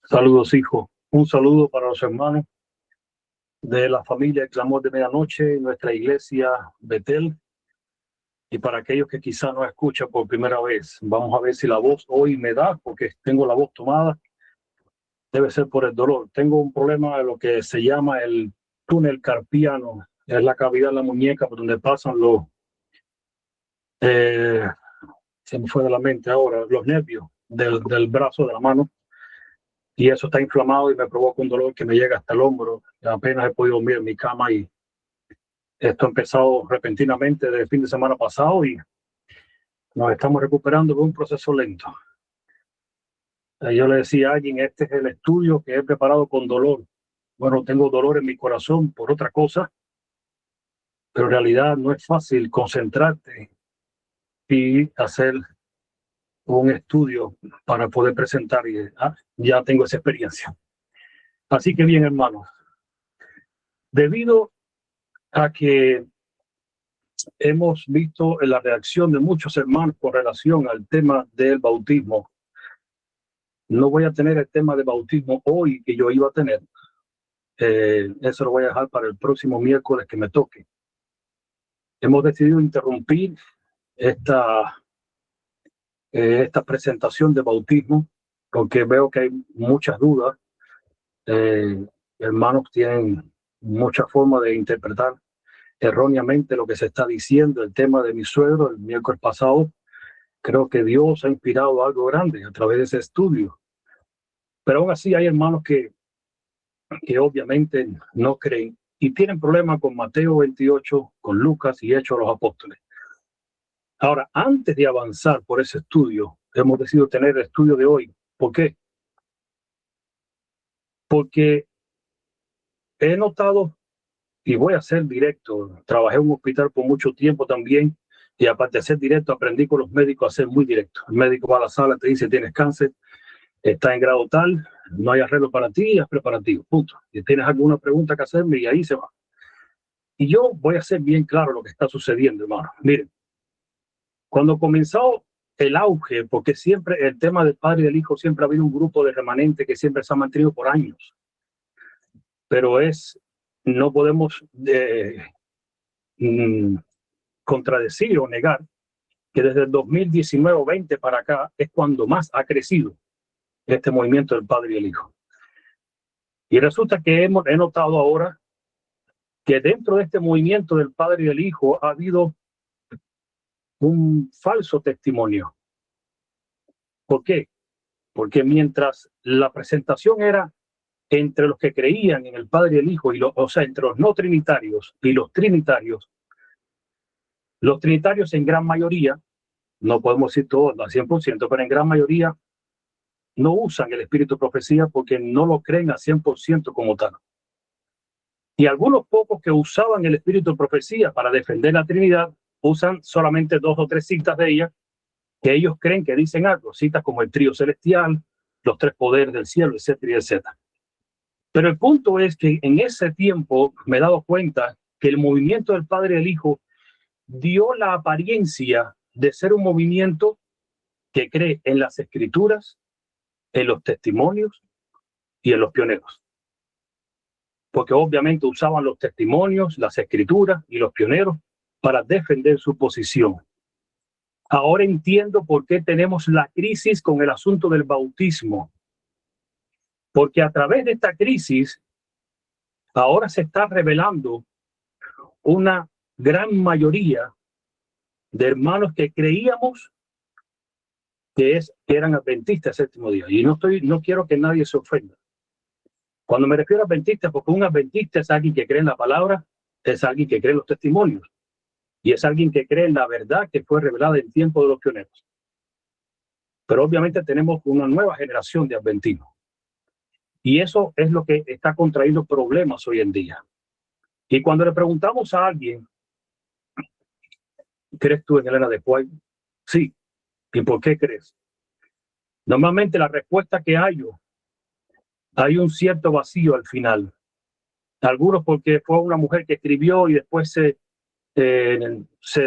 Saludos, hijo. Un saludo para los hermanos de la familia El Clamor de Medianoche, nuestra iglesia Betel, y para aquellos que quizá no escuchan por primera vez. Vamos a ver si la voz hoy me da, porque tengo la voz tomada. Debe ser por el dolor. Tengo un problema de lo que se llama el túnel carpiano. Es la cavidad de la muñeca por donde pasan eh, se me fue de la mente ahora, los nervios del brazo, de la mano. Y eso está inflamado y me provoca un dolor que me llega hasta el hombro. Apenas he podido dormir en mi cama y esto ha empezado repentinamente desde el fin de semana pasado y nos estamos recuperando de un proceso lento. Yo le decía a alguien, este es el estudio que he preparado con dolor. Bueno, tengo dolor en mi corazón por otra cosa, pero en realidad no es fácil concentrarte y hacer un estudio para poder presentar. Y ya tengo esa experiencia. Así que bien, hermanos, debido a que hemos visto la reacción de muchos hermanos con relación al tema del bautismo, no voy a tener el tema de bautismo hoy que yo iba a tener. Eso lo voy a dejar para el próximo miércoles que me toque. Hemos decidido interrumpir esta presentación de bautismo porque veo que hay muchas dudas. Hermanos tienen mucha forma de interpretar erróneamente lo que se está diciendo. El tema de mi suegro el miércoles pasado, creo que Dios ha inspirado algo grande a través de ese estudio. Pero aún así hay hermanos que obviamente no creen y tienen problemas con Mateo 28, con Lucas y Hechos de los Apóstoles. Ahora, antes de avanzar por ese estudio, hemos decidido tener el estudio de hoy. ¿Por qué? Porque he notado, y voy a ser directo, trabajé en un hospital por mucho tiempo también, y aparte de ser directo, aprendí con los médicos a ser muy directo. El médico va a la sala, te dice, tienes cáncer, está en grado tal, no hay arreglo para ti, es preparativo, punto. Si tienes alguna pregunta que hacerme, y ahí se va. Y yo voy a ser bien claro lo que está sucediendo, hermano. Miren, cuando comenzó el auge, porque siempre el tema del Padre y del Hijo, siempre ha habido un grupo de remanentes que siempre se ha mantenido por años. Pero no podemos contradecir o negar que desde el 2019 o 20 para acá es cuando más ha crecido este movimiento del Padre y el Hijo. Y resulta que he notado ahora que dentro de este movimiento del Padre y del Hijo ha habido un falso testimonio. ¿Por qué? Porque mientras la presentación era entre los que creían en el Padre y el Hijo, o sea, entre los no trinitarios y los trinitarios en gran mayoría, no podemos decir todos al 100%, pero en gran mayoría no usan el espíritu de profecía porque no lo creen al 100% como tal. Y algunos pocos que usaban el espíritu de profecía para defender la Trinidad usan solamente 2 o 3 citas de ella que ellos creen que dicen algo, citas como el trío celestial, los 3 poderes del cielo, etcétera, etcétera. Pero el punto es que en ese tiempo me he dado cuenta que el movimiento del Padre y del Hijo dio la apariencia de ser un movimiento que cree en las escrituras, en los testimonios y en los pioneros. Porque obviamente usaban los testimonios, las escrituras y los pioneros para defender su posición. Ahora entiendo por qué tenemos la crisis con el asunto del bautismo. Porque a través de esta crisis, ahora se está revelando una gran mayoría de hermanos que creíamos que eran adventistas del séptimo día. Y no quiero que nadie se ofenda. Cuando me refiero a adventista, porque un adventista es alguien que cree en la palabra, es alguien que cree en los testimonios y es alguien que cree en la verdad que fue revelada en tiempo de los pioneros. Pero obviamente tenemos una nueva generación de adventistas. Y eso es lo que está contrayendo problemas hoy en día. Y cuando le preguntamos a alguien, ¿crees tú en Elena de White? Sí. ¿Y por qué crees? Normalmente la respuesta que hay un cierto vacío al final. Algunos porque fue una mujer que escribió y después se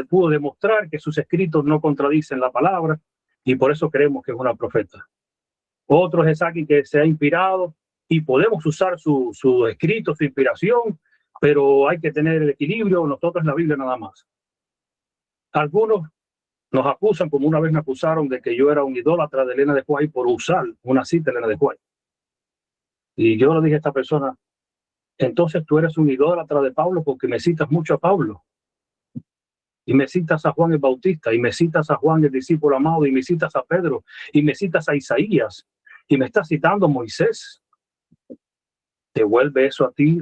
pudo demostrar que sus escritos no contradicen la palabra y por eso creemos que es una profeta. Otros es alguien que se ha inspirado y podemos usar su escrito, su inspiración, pero hay que tener el equilibrio. Nosotros en la Biblia nada más. Algunos nos acusan, como una vez me acusaron de que yo era un idólatra de Elena de White por usar una cita de Elena de White. Y yo le dije a esta persona, entonces tú eres un idólatra de Pablo porque me citas mucho a Pablo. Y me citas a Juan el Bautista, y me citas a Juan el discípulo amado, y me citas a Pedro, y me citas a Isaías, y me estás citando a Moisés. ¿Te vuelve eso a ti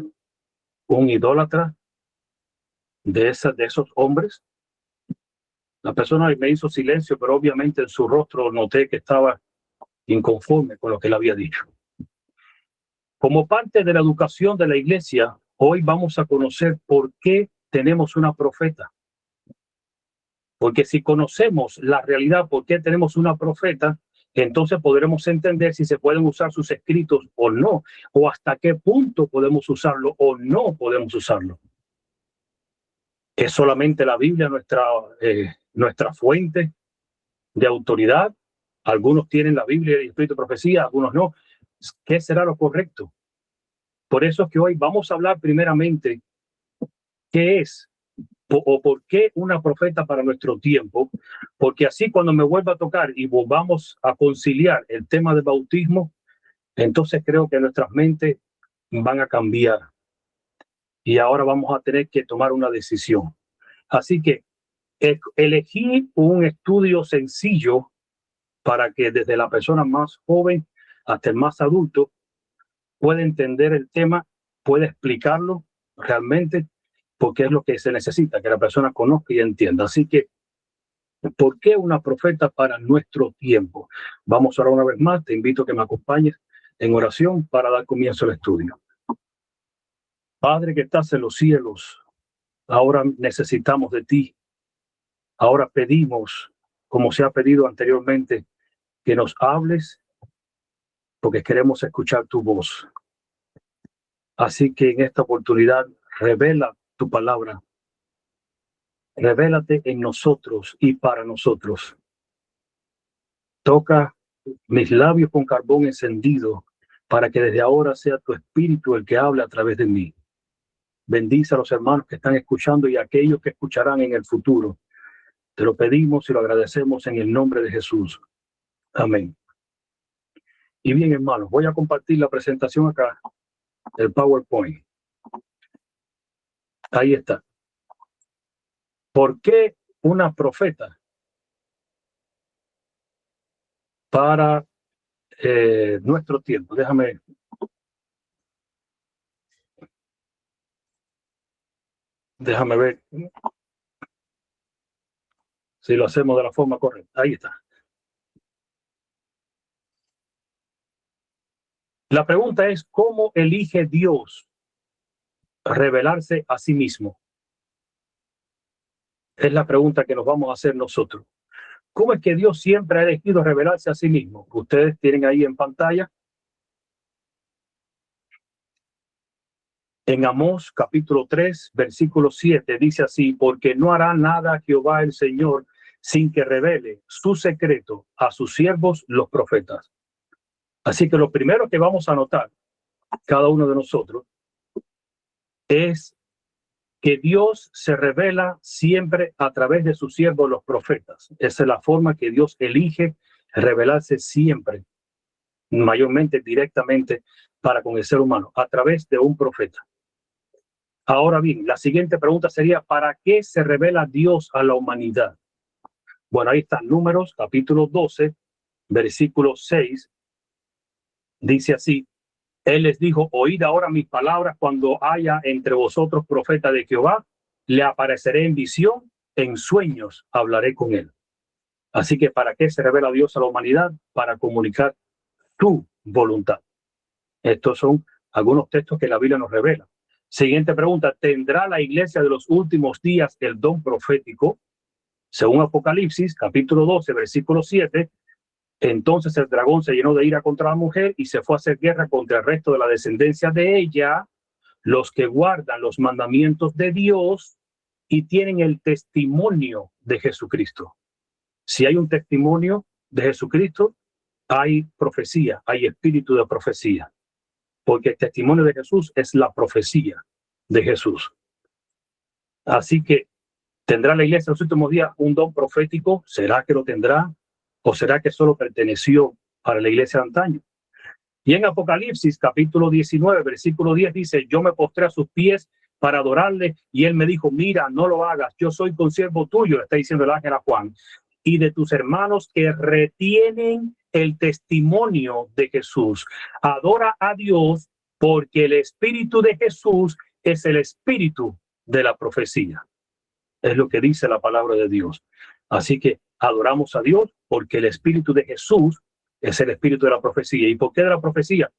un idólatra de esos hombres? La persona me hizo silencio, pero obviamente en su rostro noté que estaba inconforme con lo que él había dicho. Como parte de la educación de la iglesia, hoy vamos a conocer por qué tenemos una profeta. Porque si conocemos la realidad, por qué tenemos una profeta, entonces podremos entender si se pueden usar sus escritos o no, o hasta qué punto podemos usarlo o no podemos usarlo. ¿Es solamente la Biblia nuestra fuente de autoridad? Algunos tienen la Biblia y el Espíritu de Profecía, algunos no. ¿Qué será lo correcto? Por eso es que hoy vamos a hablar primeramente qué es o por qué una profeta para nuestro tiempo, porque así cuando me vuelva a tocar y volvamos a conciliar el tema del bautismo, entonces creo que nuestras mentes van a cambiar y ahora vamos a tener que tomar una decisión. Así que elegí un estudio sencillo para que desde la persona más joven hasta el más adulto pueda entender el tema, pueda explicarlo realmente, porque es lo que se necesita, que la persona conozca y entienda. Así que, ¿por qué una profeta para nuestro tiempo? Vamos ahora una vez más, te invito a que me acompañes en oración para dar comienzo al estudio. Padre que estás en los cielos, ahora necesitamos de ti. Ahora pedimos, como se ha pedido anteriormente, que nos hables, porque queremos escuchar tu voz. Así que en esta oportunidad, revela tu palabra. Revélate en nosotros y para nosotros. Toca mis labios con carbón encendido para que desde ahora sea tu espíritu el que hable a través de mí. Bendice a los hermanos que están escuchando y a aquellos que escucharán en el futuro. Te lo pedimos y lo agradecemos en el nombre de Jesús. Amén. Y bien, hermanos, voy a compartir la presentación acá, el PowerPoint. Ahí está. ¿Por qué una profeta para nuestro tiempo? Déjame ver si lo hacemos de la forma correcta. Ahí está. La pregunta es, ¿cómo elige Dios revelarse a sí mismo? Es la pregunta que nos vamos a hacer nosotros. ¿Cómo es que Dios siempre ha elegido revelarse a sí mismo? Ustedes tienen ahí en pantalla. En Amós capítulo 3, versículo 7, dice así, porque no hará nada Jehová el Señor sin que revele su secreto a sus siervos los profetas. Así que lo primero que vamos a notar, cada uno de nosotros, es que Dios se revela siempre a través de sus siervos los profetas. Esa es la forma que Dios elige revelarse siempre, mayormente directamente para con el ser humano, a través de un profeta. Ahora bien, la siguiente pregunta sería, ¿para qué se revela Dios a la humanidad? Bueno, ahí está Números, capítulo 12, versículo 6. Dice así, Él les dijo, oíd ahora mis palabras, cuando haya entre vosotros profeta de Jehová, le apareceré en visión, en sueños hablaré con él. Así que ¿para qué se revela Dios a la humanidad? Para comunicar tu voluntad. Estos son algunos textos que la Biblia nos revela. Siguiente pregunta, ¿tendrá la iglesia de los últimos días el don profético? Según Apocalipsis, capítulo 12, versículo 7, entonces el dragón se llenó de ira contra la mujer y se fue a hacer guerra contra el resto de la descendencia de ella, los que guardan los mandamientos de Dios y tienen el testimonio de Jesucristo. Si hay un testimonio de Jesucristo, hay profecía, hay espíritu de profecía, porque el testimonio de Jesús es la profecía de Jesús. Así que, ¿tendrá la iglesia en los últimos días un don profético? ¿Será que lo tendrá? ¿O será que solo perteneció para la iglesia de antaño? Y en Apocalipsis, capítulo 19, versículo 10, dice: yo me postré a sus pies para adorarle, y él me dijo: mira, no lo hagas, yo soy consiervo tuyo, le está diciendo el ángel a Juan, y de tus hermanos que retienen el testimonio de Jesús. Adora a Dios, porque el espíritu de Jesús es el espíritu de la profecía. Es lo que dice la palabra de Dios. Así que adoramos a Dios porque el espíritu de Jesús es el espíritu de la profecía. ¿Y por qué de la profecía?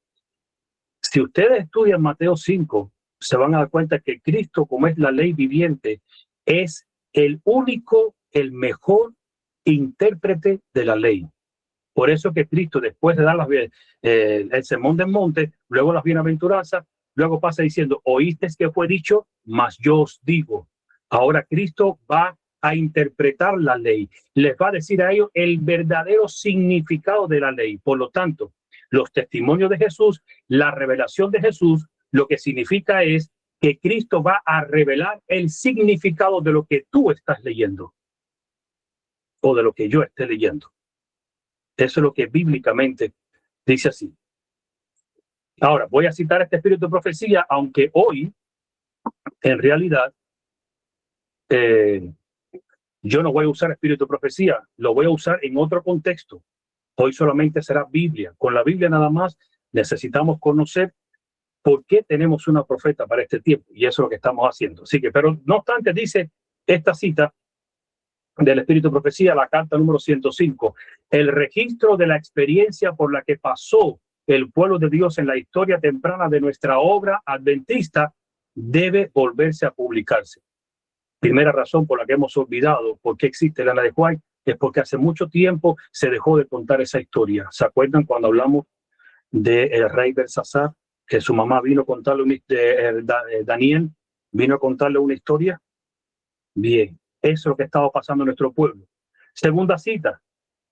Si ustedes estudian Mateo 5, se van a dar cuenta que Cristo, como es la ley viviente, es el único, el mejor intérprete de la ley. Por eso que Cristo, después de dar el sermón del monte, luego las bienaventuranzas, luego pasa diciendo: oísteis que fue dicho, mas yo os digo. Ahora Cristo va a interpretar la ley, les va a decir a ellos el verdadero significado de la ley. Por lo tanto, los testimonios de Jesús, la revelación de Jesús, lo que significa es que Cristo va a revelar el significado de lo que tú estás leyendo o de lo que yo esté leyendo. Eso es lo que bíblicamente dice así. Ahora, voy a citar este espíritu de profecía, aunque hoy, en realidad, yo no voy a usar espíritu de profecía, lo voy a usar en otro contexto. Hoy solamente será Biblia. Con la Biblia nada más necesitamos conocer por qué tenemos una profeta para este tiempo, y eso es lo que estamos haciendo. Así que, pero no obstante, dice esta cita del espíritu de profecía, la carta número 105, el registro de la experiencia por la que pasó el pueblo de Dios en la historia temprana de nuestra obra adventista debe volverse a publicarse. Primera razón por la que hemos olvidado por qué existe la Elena de White es porque hace mucho tiempo se dejó de contar esa historia. ¿Se acuerdan cuando hablamos del rey Belsasar, que su mamá vino a contarle, Daniel vino a contarle una historia? Bien, eso es lo que estaba pasando en nuestro pueblo. Segunda cita: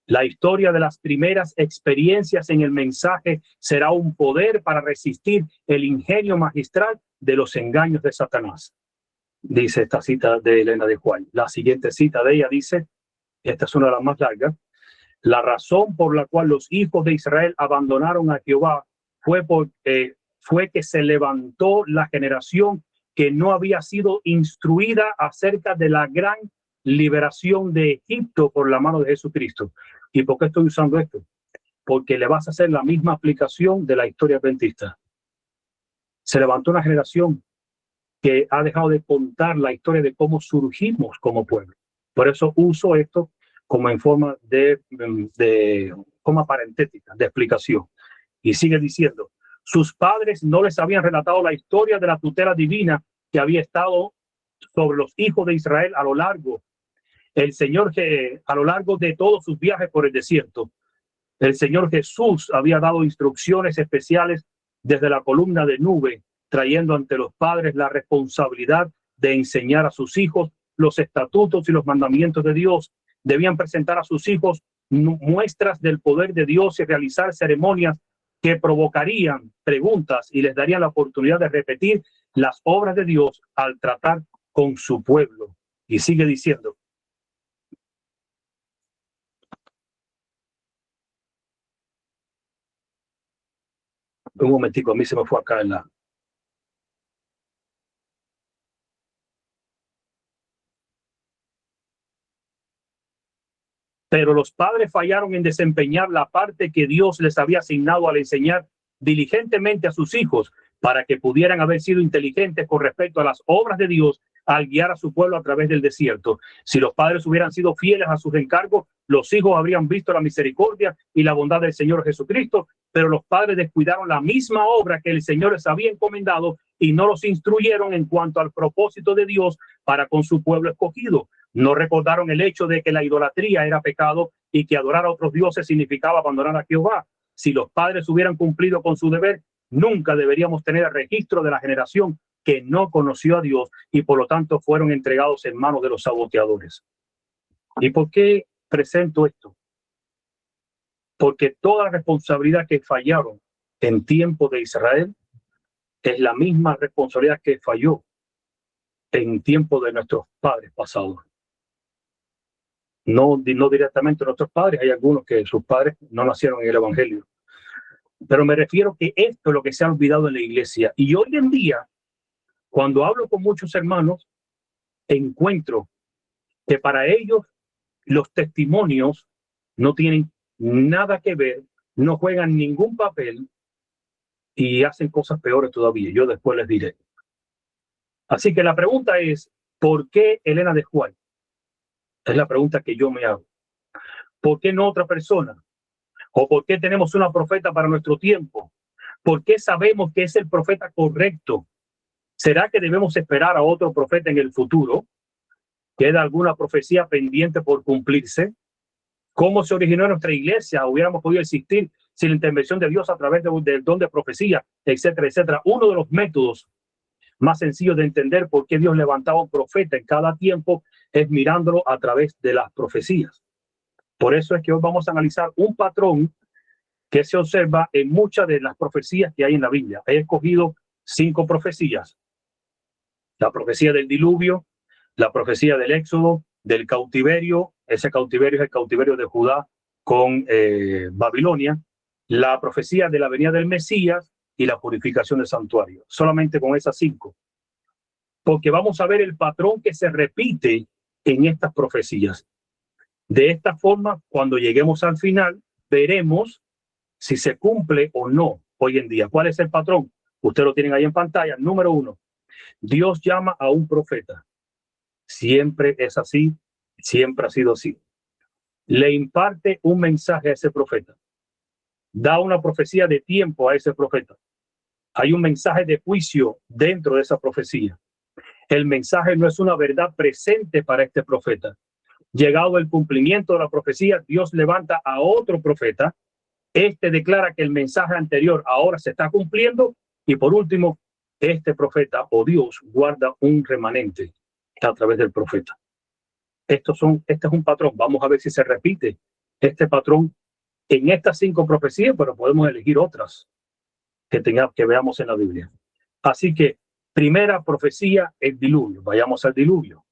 la historia de las primeras experiencias en el mensaje será un poder para resistir el ingenio magistral de los engaños de Satanás. Dice esta cita de Elena de White. La siguiente cita de ella dice, esta es una de las más largas: la razón por la cual los hijos de Israel abandonaron a Jehová fue que se levantó la generación que no había sido instruida acerca de la gran liberación de Egipto por la mano de Jesucristo. ¿Y por qué estoy usando esto? Porque le vas a hacer la misma aplicación de la historia adventista. Se levantó una generación que ha dejado de contar la historia de cómo surgimos como pueblo. Por eso uso esto como en forma de forma parentética, de explicación. Y sigue diciendo, sus padres no les habían relatado la historia de la tutela divina que había estado sobre los hijos de Israel a lo largo de todos sus viajes por el desierto. El Señor Jesús había dado instrucciones especiales desde la columna de nube, trayendo ante los padres la responsabilidad de enseñar a sus hijos los estatutos y los mandamientos de Dios. Debían presentar a sus hijos muestras del poder de Dios y realizar ceremonias que provocarían preguntas y les darían la oportunidad de repetir las obras de Dios al tratar con su pueblo. Y sigue diciendo, un momentico, a mí se me fue acá en la... Pero los padres fallaron en desempeñar la parte que Dios les había asignado al enseñar diligentemente a sus hijos para que pudieran haber sido inteligentes con respecto a las obras de Dios al guiar a su pueblo a través del desierto. Si los padres hubieran sido fieles a sus encargos, los hijos habrían visto la misericordia y la bondad del Señor Jesucristo, pero los padres descuidaron la misma obra que el Señor les había encomendado y no los instruyeron en cuanto al propósito de Dios para con su pueblo escogido. No recordaron el hecho de que la idolatría era pecado y que adorar a otros dioses significaba abandonar a Jehová. Si los padres hubieran cumplido con su deber, nunca deberíamos tener el registro de la generación que no conoció a Dios y por lo tanto fueron entregados en manos de los saboteadores. ¿Y por qué presento esto? porque toda la responsabilidad que fallaron en tiempo de Israel es la misma responsabilidad que falló en tiempo de nuestros padres pasados. No directamente nuestros padres, hay algunos que sus padres no nacieron en el Evangelio. Pero me refiero que esto es lo que se ha olvidado en la iglesia. Y hoy en día, cuando hablo con muchos hermanos, encuentro que para ellos los testimonios no tienen nada que ver, no juegan ningún papel y hacen cosas peores todavía. Yo después les diré. Así que la pregunta es, ¿por qué Elena de White? Es la pregunta que yo me hago. ¿Por qué no otra persona? ¿O por qué tenemos una profeta para nuestro tiempo? ¿Por qué sabemos que es el profeta correcto? ¿Será que debemos esperar a otro profeta en el futuro? ¿Queda alguna profecía pendiente por cumplirse? ¿Cómo se originó nuestra iglesia? ¿Hubiéramos podido existir sin la intervención de Dios a través del don de profecía, etcétera, etcétera? Uno de los métodos más sencillos de entender por qué Dios levantaba un profeta en cada tiempo es mirándolo a través de las profecías. Por eso es que hoy vamos a analizar un patrón que se observa en muchas de las profecías que hay en la Biblia. He escogido 5 profecías. La profecía del diluvio, la profecía del éxodo, del cautiverio, ese cautiverio es el cautiverio de Judá con Babilonia, la profecía de la venida del Mesías y la purificación del santuario. Solamente con esas 5. Porque vamos a ver el patrón que se repite en estas profecías. De esta forma, cuando lleguemos al final, veremos si se cumple o no hoy en día. ¿Cuál es el patrón? Ustedes lo tienen ahí en pantalla. Número 1, Dios llama a un profeta. Siempre es así, siempre ha sido así. Le imparte un mensaje a ese profeta. Da una profecía de tiempo a ese profeta. Hay un mensaje de juicio dentro de esa profecía. El mensaje no es una verdad presente para este profeta. Llegado el cumplimiento de la profecía, Dios levanta a otro profeta. Este declara que el mensaje anterior ahora se está cumpliendo. Y por último, este profeta o Dios guarda un remanente a través del profeta. Este es un patrón. Vamos a ver si se repite este patrón en estas 5 profecías, pero podemos elegir otras que veamos en la Biblia. Así que, primera profecía, el diluvio. Vayamos al diluvio.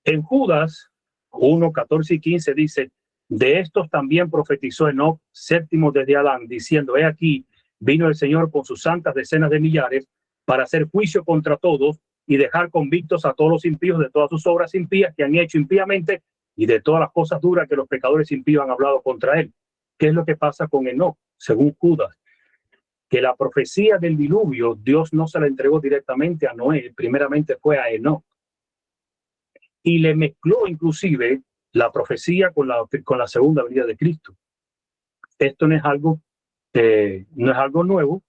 En Judas 1, 14 y 15 dice, de estos también profetizó Enoc, séptimo desde Adán, diciendo, he aquí, vino el Señor con sus santas decenas de millares para hacer juicio contra todos y dejar convictos a todos los impíos de todas sus obras impías que han hecho impíamente y de todas las cosas duras que los pecadores impíos han hablado contra él. ¿Qué es lo que pasa con Enoc? Según Judas, que la profecía del diluvio Dios no se la entregó directamente a Noé, primeramente fue a Enoc. Y le mezcló inclusive la profecía con la segunda venida de Cristo. Esto no es algo nuevo.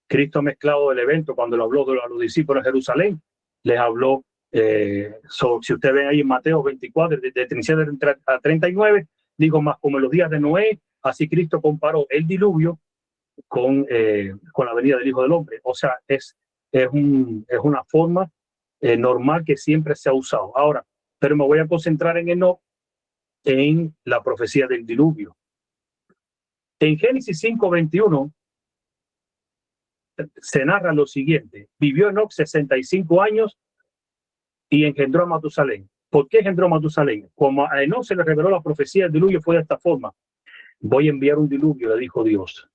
Cristo ha mezclado el evento cuando le habló a los discípulos de Jerusalén. Les habló, si ustedes ven ahí en Mateo 24, de 37 a 39, digo, más como en los días de Noé, así Cristo comparó el diluvio con la venida del Hijo del Hombre. O sea, es una forma normal que siempre se ha usado. Ahora, pero me voy a concentrar en Enoc, en la profecía del diluvio. En Génesis 5:21 se narra lo siguiente: vivió Enoc 65 años y engendró a Matusalén. ¿Por qué engendró a Matusalén? Como a Enoc se le reveló la profecía del diluvio, fue de esta forma: voy a enviar un diluvio, le dijo Dios.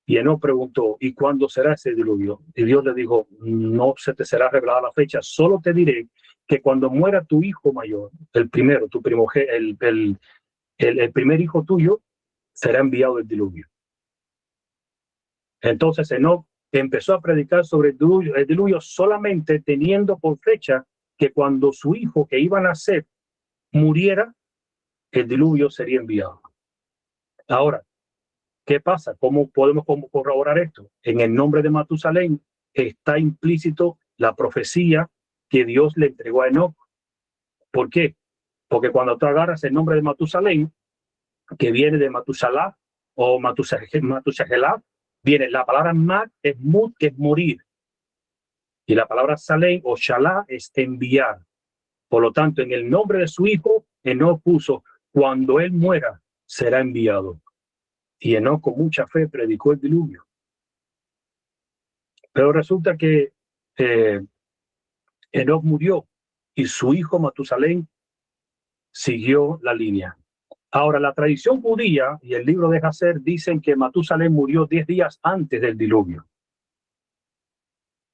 Y Enoc preguntó, ¿y cuándo será ese diluvio? Y Dios le dijo, no se te será revelada la fecha, solo te diré que cuando muera tu hijo mayor, el primero, tu primogénito, el primer hijo tuyo, será enviado el diluvio. Entonces Enoc empezó a predicar sobre el diluvio solamente teniendo por fecha que cuando su hijo que iba a nacer muriera, el diluvio sería enviado. Ahora, ¿qué pasa? ¿Cómo podemos corroborar esto? En el nombre de Matusalén está implícito la profecía que Dios le entregó a Enoc. ¿Por qué? Porque cuando tú agarras el nombre de Matusalén, que viene de Matusalá o Matusajelá, viene la palabra mat, es mut, que es morir. Y la palabra salén o shalá es enviar. Por lo tanto, en el nombre de su hijo, Enoc puso, cuando él muera, será enviado. Y Enoc con mucha fe predicó el diluvio. Pero resulta que Enoc murió y su hijo Matusalén siguió la línea. Ahora, la tradición judía y el libro de Jacer dicen que Matusalén murió 10 días antes del diluvio.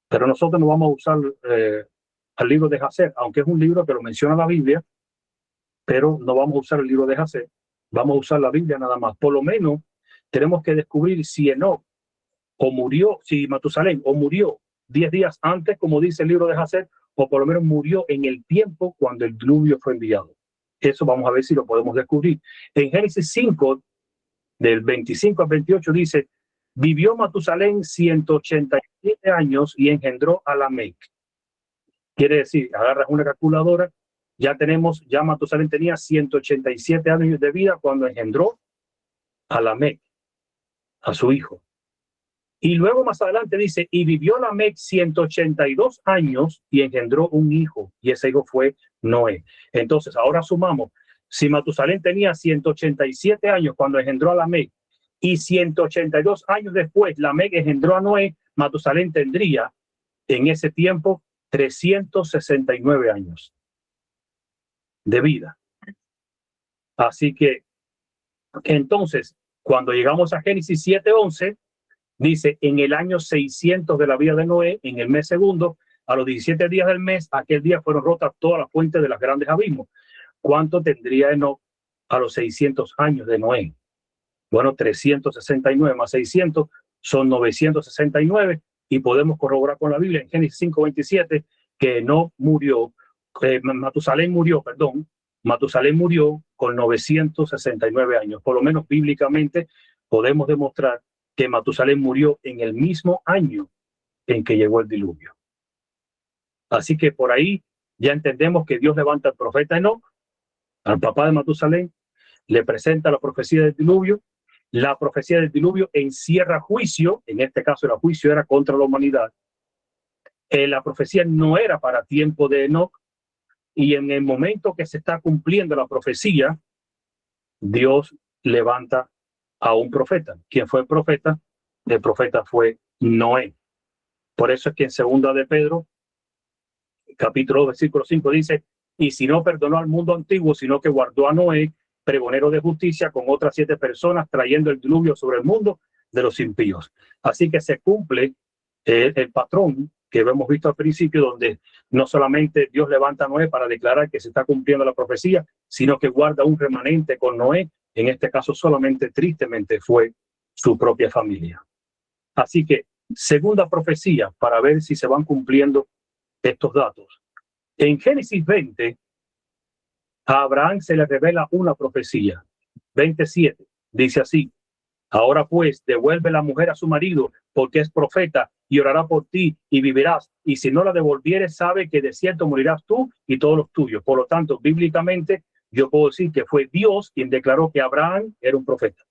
Pero nosotros no vamos a usar el libro de Jacer, aunque es un libro que lo menciona la Biblia, pero no vamos a usar el libro de Jacer, vamos a usar la Biblia nada más. Por lo menos tenemos que descubrir si Enoc o murió, si Matusalén o murió 10 días antes, como dice el libro de Jacer, o por lo menos murió en el tiempo cuando el diluvio fue enviado. Eso vamos a ver si lo podemos descubrir. En Génesis 5, del 25 al 28, dice, vivió Matusalén 187 años y engendró a Lamec. Quiere decir, agarras una calculadora, ya Matusalén tenía 187 años de vida cuando engendró a Lamec, a su hijo. Y luego más adelante dice, y vivió Lamec 182 años y engendró un hijo, y ese hijo fue Noé. Entonces, ahora sumamos, si Matusalén tenía 187 años cuando engendró a Lamec, y 182 años después Lamec engendró a Noé, Matusalén tendría en ese tiempo 369 años de vida. Así que, entonces, cuando llegamos a Génesis 7:11, dice, en el año 600 de la vida de Noé, en el mes segundo, a los 17 días del mes, aquel día fueron rotas todas las fuentes de los grandes abismos. ¿Cuánto tendría Enoc a los 600 años de Noé? Bueno, 369 más 600 son 969, y podemos corroborar con la Biblia en Génesis 5:27 que Enoc murió, Matusalén murió con 969 años. Por lo menos bíblicamente podemos demostrar que Matusalén murió en el mismo año en que llegó el diluvio. Así que por ahí ya entendemos que Dios levanta al profeta Enoc, al papá de Matusalén, le presenta la profecía del diluvio. La profecía del diluvio encierra juicio, en este caso el juicio era contra la humanidad. La profecía no era para tiempo de Enoc, y en el momento que se está cumpliendo la profecía, Dios levanta a un profeta. ¿Quién fue el profeta? El profeta fue Noé. Por eso es que en segunda de Pedro, capítulo 2, versículo 5 dice, y si no perdonó al mundo antiguo, sino que guardó a Noé, pregonero de justicia, con otras 7 personas, trayendo el diluvio sobre el mundo de los impíos. Así que se cumple el patrón que hemos visto al principio, donde no solamente Dios levanta a Noé para declarar que se está cumpliendo la profecía, sino que guarda un remanente con Noé. En este caso solamente, tristemente, fue su propia familia. Así que, segunda profecía, para ver si se van cumpliendo estos datos. En Génesis 20, a Abraham se le revela una profecía. 27, dice así, ahora pues, devuelve la mujer a su marido, porque es profeta, y orará por ti, y vivirás. Y si no la devolvieres, sabe que de cierto morirás tú y todos los tuyos. Por lo tanto, bíblicamente, yo puedo decir que fue Dios quien declaró que Abraham era un profeta.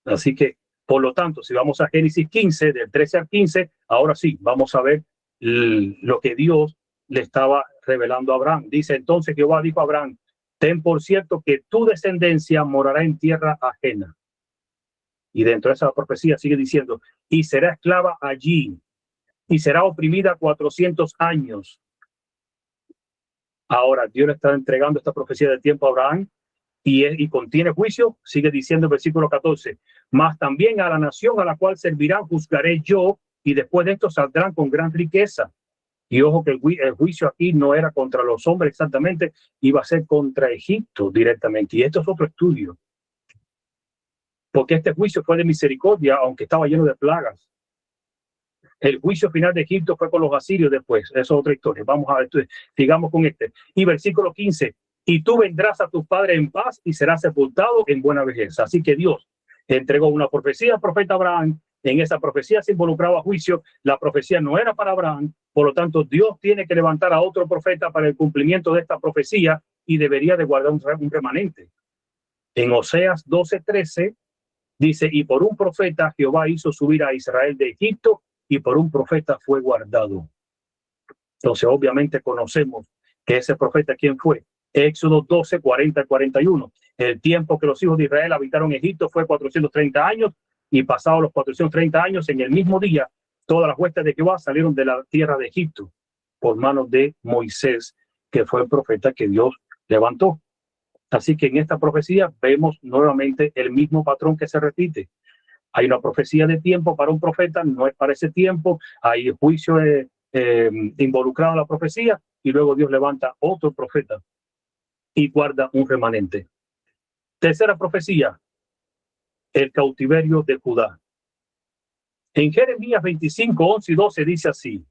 Así que, por lo tanto, si vamos a Génesis 15, del 13 al 15, ahora sí, vamos a ver lo que Dios le estaba revelando a Abraham. Dice, entonces Jehová dijo a Abraham, ten por cierto que tu descendencia morará en tierra ajena. Y dentro de esa profecía sigue diciendo, y será esclava allí, y será oprimida 400 años. Ahora, Dios le está entregando esta profecía del tiempo a Abraham, y contiene juicio. Sigue diciendo el versículo 14, mas también a la nación a la cual servirán juzgaré yo, y después de esto saldrán con gran riqueza. Y ojo que el juicio aquí no era contra los hombres exactamente, iba a ser contra Egipto directamente. Y esto es otro estudio, porque este juicio fue de misericordia, aunque estaba lleno de plagas. El juicio final de Egipto fue con los asirios después. Eso es otra historia. Vamos a ver, sigamos con este. Y versículo 15, y tú vendrás a tus padres en paz y serás sepultado en buena vejez. Así que Dios entregó una profecía al profeta Abraham. En esa profecía se involucraba juicio. La profecía no era para Abraham. Por lo tanto, Dios tiene que levantar a otro profeta para el cumplimiento de esta profecía, y debería de guardar un remanente. En Oseas 12:13 dice, y por un profeta Jehová hizo subir a Israel de Egipto, y por un profeta fue guardado. Entonces, obviamente conocemos que ese profeta, ¿quién fue? Éxodo 12, 40 y 41. El tiempo que los hijos de Israel habitaron Egipto fue 430 años, y pasados los 430 años, en el mismo día, todas las huestes de Jehová salieron de la tierra de Egipto por manos de Moisés, que fue el profeta que Dios levantó. Así que en esta profecía vemos nuevamente el mismo patrón que se repite. Hay una profecía de tiempo para un profeta, no es para ese tiempo, hay juicio involucrado en la profecía, y luego Dios levanta otro profeta y guarda un remanente. Tercera profecía, el cautiverio de Judá. En Jeremías 25, 11 y 12 dice así: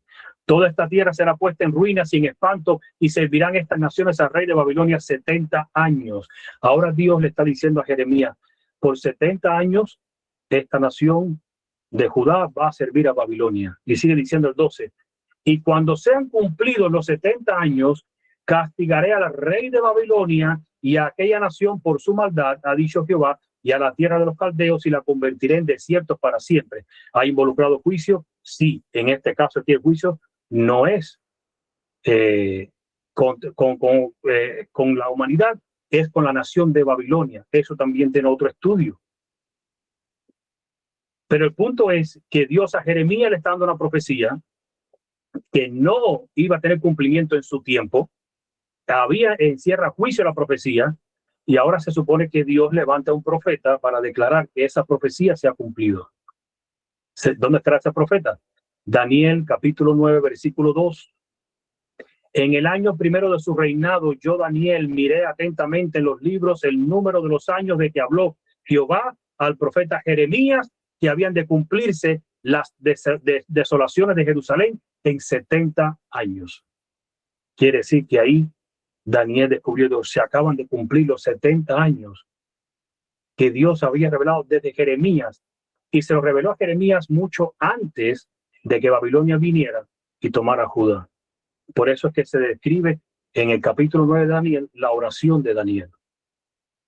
toda esta tierra será puesta en ruinas y en espanto, y servirán estas naciones al rey de Babilonia 70 años. Ahora Dios le está diciendo a Jeremías, por 70 años esta nación de Judá va a servir a Babilonia. Y sigue diciendo el 12: y cuando sean cumplidos los 70 años, castigaré al rey de Babilonia y a aquella nación por su maldad, ha dicho Jehová, y a la tierra de los caldeos, y la convertiré en desierto para siempre. ¿Ha involucrado juicio? Sí. En este caso aquí el juicio no es con la humanidad, es con la nación de Babilonia. Eso también tiene otro estudio. Pero el punto es que Dios a Jeremías le está dando una profecía que no iba a tener cumplimiento en su tiempo. Encierra juicio la profecía, y ahora se supone que Dios levanta un profeta para declarar que esa profecía se ha cumplido. ¿Dónde estará ese profeta? Daniel capítulo 9, versículo 2. En el año primero de su reinado, yo, Daniel, miré atentamente en los libros el número de los años de que habló Jehová al profeta Jeremías, que habían de cumplirse las desolaciones de Jerusalén en 70 años. Quiere decir que ahí Daniel descubrió que se acaban de cumplir los 70 años que Dios había revelado desde Jeremías, y se lo reveló a Jeremías mucho antes de que Babilonia viniera y tomara Judá. Por eso es que se describe en el capítulo 9 de Daniel la oración de Daniel.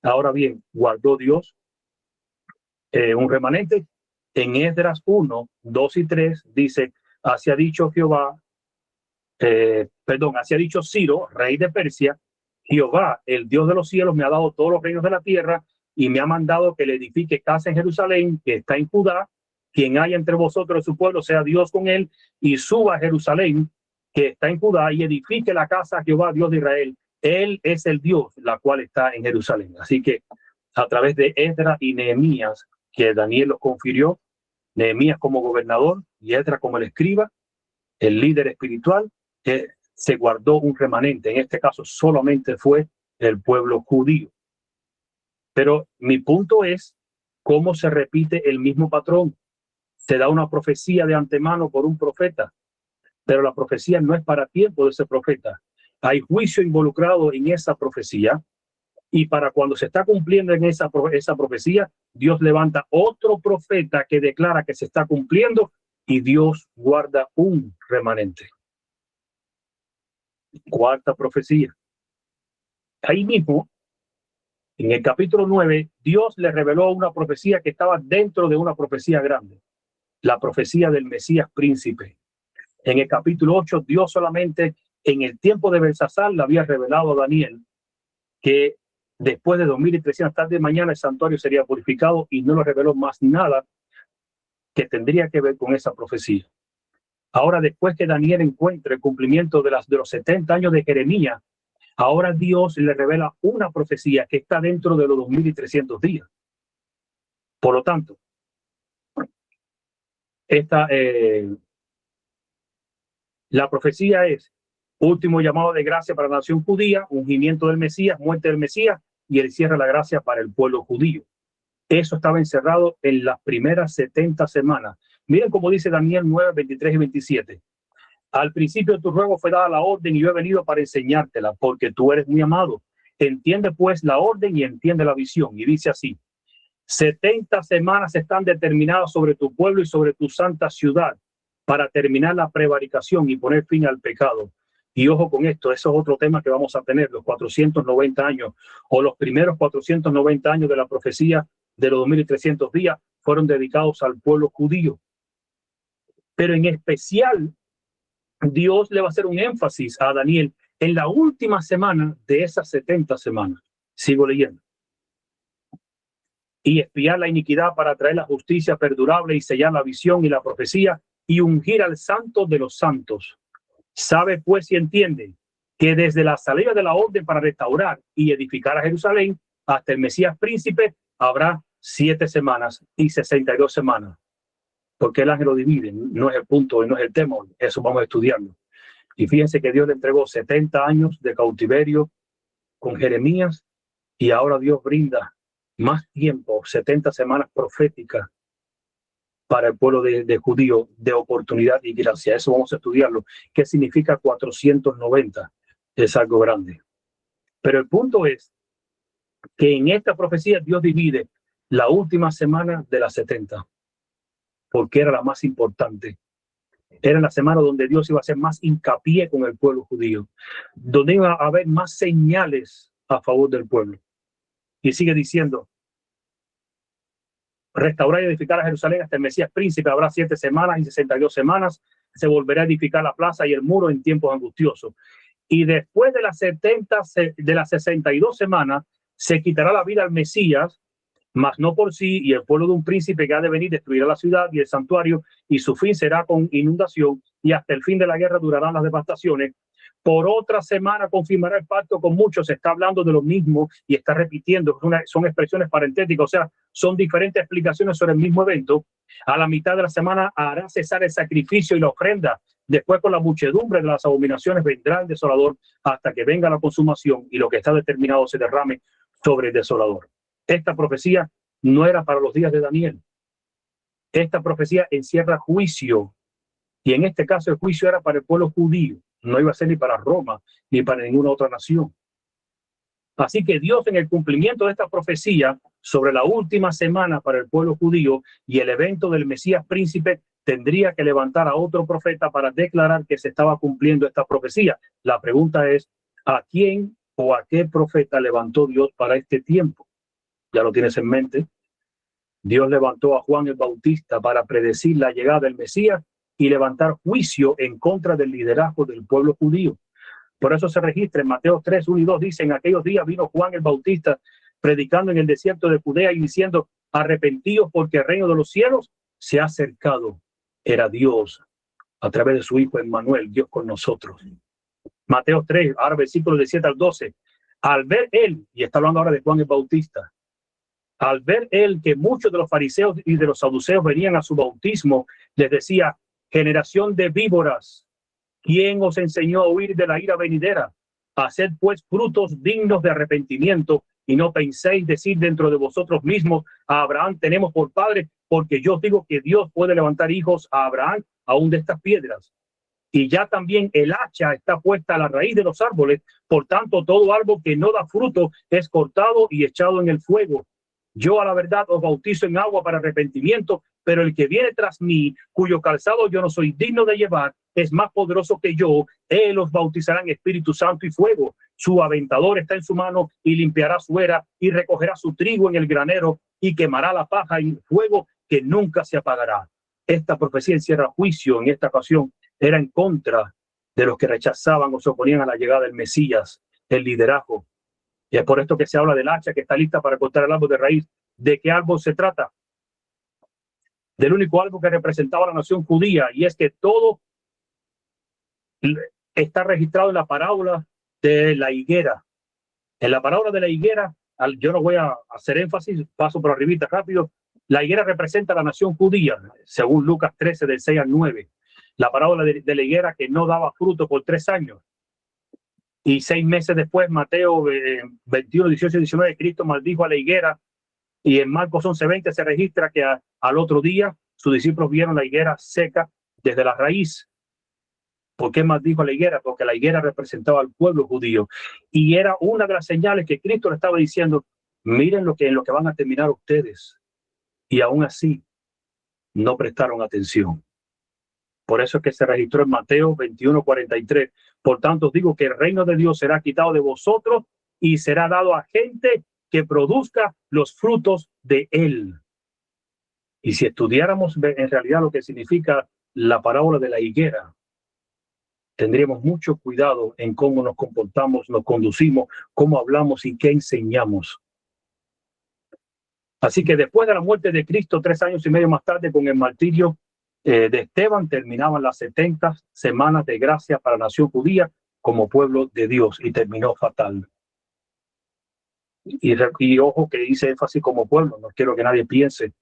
Ahora bien, guardó Dios un remanente. En Esdras 1, 2 y 3 dice: así ha dicho Jehová, así ha dicho Ciro, rey de Persia: Jehová, el Dios de los cielos, me ha dado todos los reinos de la tierra, y me ha mandado que le edifique casa en Jerusalén, que está en Judá. Quien haya entre vosotros su pueblo, sea Dios con él, y suba a Jerusalén, que está en Judá, y edifique la casa a Jehová, Dios de Israel. Él es el Dios, la cual está en Jerusalén. Así que a través de Esdras y Nehemías, que Daniel los confirió, Nehemías como gobernador y Esdras como el escriba, el líder espiritual, se guardó un remanente. En este caso solamente fue el pueblo judío. Pero mi punto es cómo se repite el mismo patrón. Se da una profecía de antemano por un profeta, pero la profecía no es para tiempo de ese profeta. Hay juicio involucrado en esa profecía, y para cuando se está cumpliendo en esa profecía, Dios levanta otro profeta que declara que se está cumpliendo, y Dios guarda un remanente. Cuarta profecía. Ahí mismo, en el capítulo 9, Dios le reveló una profecía que estaba dentro de una profecía grande, la profecía del Mesías príncipe. En el capítulo 8, Dios solamente en el tiempo de Belsasar le había revelado a Daniel que después de 2300 tarde de mañana el santuario sería purificado, y no le reveló más nada que tendría que ver con esa profecía. Ahora, después que Daniel encuentre el cumplimiento de los 70 años de Jeremías, ahora Dios le revela una profecía que está dentro de los 2300 días. Por lo tanto, la profecía es último llamado de gracia para la nación judía, ungimiento del Mesías, muerte del Mesías, y el cierre de la gracia para el pueblo judío. Eso estaba encerrado en las primeras 70 semanas. Miren cómo dice Daniel 9, 23 y 27. Al principio de tu ruego fue dada la orden, y yo he venido para enseñártela, porque tú eres muy amado. Entiende pues la orden y entiende la visión. Y dice así: 70 semanas están determinadas sobre tu pueblo y sobre tu santa ciudad, para terminar la prevaricación y poner fin al pecado. Y ojo con esto, eso es otro tema que vamos a tener, los 490 años, o los primeros 490 años de la profecía de los 2300 días fueron dedicados al pueblo judío. Pero en especial, Dios le va a hacer un énfasis a Daniel en la última semana de esas 70 semanas, sigo leyendo, y expiar la iniquidad para traer la justicia perdurable y sellar la visión y la profecía y ungir al santo de los santos. Sabe pues y entiende que desde la salida de la orden para restaurar y edificar a Jerusalén hasta el Mesías príncipe habrá 7 semanas y 62 semanas. Porque el ángel lo divide, no es el punto, no es el tema, eso vamos a estudiarlo. Y fíjense que Dios le entregó 70 años de cautiverio con Jeremías y ahora Dios brinda más tiempo, 70 semanas proféticas para el pueblo de judío de oportunidad y gracia. Eso vamos a estudiarlo. ¿Qué significa 490? Es algo grande. Pero el punto es que en esta profecía Dios divide la última semana de las 70, porque era la más importante. Era la semana donde Dios iba a hacer más hincapié con el pueblo judío, donde iba a haber más señales a favor del pueblo. Y sigue diciendo, restaurar y edificar a Jerusalén hasta el Mesías príncipe, habrá 7 semanas y 62 semanas, se volverá a edificar la plaza y el muro en tiempos angustiosos. Y después de las 62 semanas, se quitará la vida al Mesías, mas no por sí, y el pueblo de un príncipe que ha de venir destruirá la ciudad y el santuario, y su fin será con inundación, y hasta el fin de la guerra durarán las devastaciones. Por otra semana confirmará el pacto con muchos. Se está hablando de lo mismo y está repitiendo. Son expresiones parentéticas, o sea, son diferentes explicaciones sobre el mismo evento. A la mitad de la semana hará cesar el sacrificio y la ofrenda. Después, con la muchedumbre de las abominaciones, vendrá el desolador hasta que venga la consumación y lo que está determinado se derrame sobre el desolador. Esta profecía no era para los días de Daniel. Esta profecía encierra juicio, y en este caso el juicio era para el pueblo judío. No iba a ser ni para Roma ni para ninguna otra nación. Así que Dios, en el cumplimiento de esta profecía sobre la última semana para el pueblo judío y el evento del Mesías príncipe, tendría que levantar a otro profeta para declarar que se estaba cumpliendo esta profecía. La pregunta es, ¿a quién o a qué profeta levantó Dios para este tiempo? Ya lo tienes en mente. Dios levantó a Juan el Bautista para predecir la llegada del Mesías y levantar juicio en contra del liderazgo del pueblo judío. Por eso se registra en Mateo 3, 1 y 2, dice, en aquellos días vino Juan el Bautista predicando en el desierto de Judea y diciendo, arrepentíos porque el reino de los cielos se ha acercado. Era Dios a través de su Hijo Emmanuel, Dios con nosotros. Mateo 3, ahora versículos de 7 al 12. Al ver él, y está hablando ahora de Juan el Bautista, al ver él que muchos de los fariseos y de los saduceos venían a su bautismo, les decía, generación de víboras, ¿quién os enseñó a huir de la ira venidera? Haced pues frutos dignos de arrepentimiento y no penséis decir dentro de vosotros mismos, a Abraham tenemos por padre, porque yo digo que Dios puede levantar hijos a Abraham aún de estas piedras. Y ya también el hacha está puesta a la raíz de los árboles, por tanto todo árbol que no da fruto es cortado y echado en el fuego. Yo a la verdad os bautizo en agua para arrepentimiento, pero el que viene tras mí, cuyo calzado yo no soy digno de llevar, es más poderoso que yo. Él os bautizará en Espíritu Santo y fuego. Su aventador está en su mano y limpiará su era y recogerá su trigo en el granero y quemará la paja en fuego que nunca se apagará. Esta profecía encierra juicio. En esta ocasión era en contra de los que rechazaban o se oponían a la llegada del Mesías, el liderazgo. Y es por esto que se habla del hacha que está lista para cortar el árbol de raíz. ¿De qué árbol se trata? Del único árbol que representaba a la nación judía, y es que todo está registrado en la parábola de la higuera. En la parábola de la higuera, yo no voy a hacer énfasis, paso por arribita rápido. La higuera representa a la nación judía, según Lucas 13, del 6 al 9. La parábola de la higuera que no daba fruto por 3 años. Y 6 meses después, Mateo 21, 18 y 19, Cristo maldijo a la higuera. Y en Marcos 11:20 se registra que al otro día sus discípulos vieron la higuera seca desde la raíz. ¿Por qué maldijo a la higuera? Porque la higuera representaba al pueblo judío. Y era una de las señales que Cristo le estaba diciendo, miren en lo que van a terminar ustedes. Y aún así, no prestaron atención. Por eso es que se registró en Mateo 21:43. Por tanto, os digo que el reino de Dios será quitado de vosotros y será dado a gente que produzca los frutos de él. Y si estudiáramos en realidad lo que significa la parábola de la higuera, tendríamos mucho cuidado en cómo nos comportamos, nos conducimos, cómo hablamos y qué enseñamos. Así que después de la muerte de Cristo, 3 años y medio más tarde, con el martirio de Esteban, terminaban las 70 semanas de gracia para la nación judía como pueblo de Dios, y terminó fatal. Y ojo que dice énfasis como pueblo, no quiero que nadie piense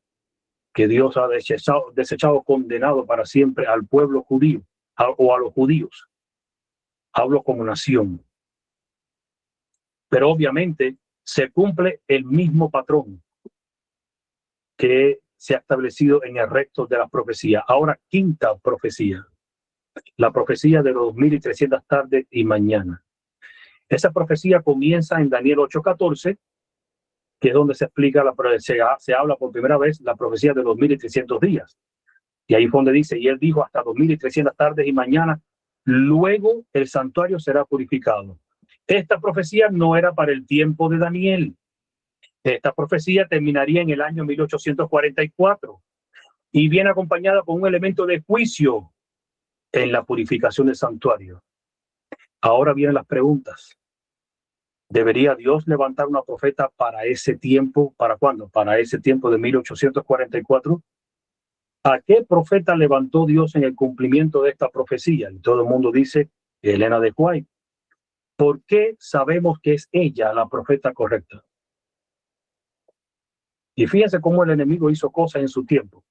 que Dios ha desechado, condenado para siempre al pueblo judío o a los judíos. Hablo como nación. Pero obviamente se cumple el mismo patrón que se ha establecido en el resto de las profecías. Ahora, quinta profecía, la profecía de los 2300 tardes y mañana. Esa profecía comienza en Daniel 8:14, que es donde se explica, se habla por primera vez la profecía de los 2300 días. Y ahí fue donde dice, y él dijo, hasta 2300 tardes y mañana, luego el santuario será purificado. Esta profecía no era para el tiempo de Daniel. Esta profecía terminaría en el año 1844 y viene acompañada con un elemento de juicio en la purificación del santuario. Ahora vienen las preguntas. ¿Debería Dios levantar una profeta para ese tiempo? ¿Para cuándo? Para ese tiempo de 1844. ¿A qué profeta levantó Dios en el cumplimiento de esta profecía? Y todo el mundo dice Elena de White. ¿Por qué sabemos que es ella la profeta correcta? Y fíjense cómo el enemigo hizo cosas en su tiempo.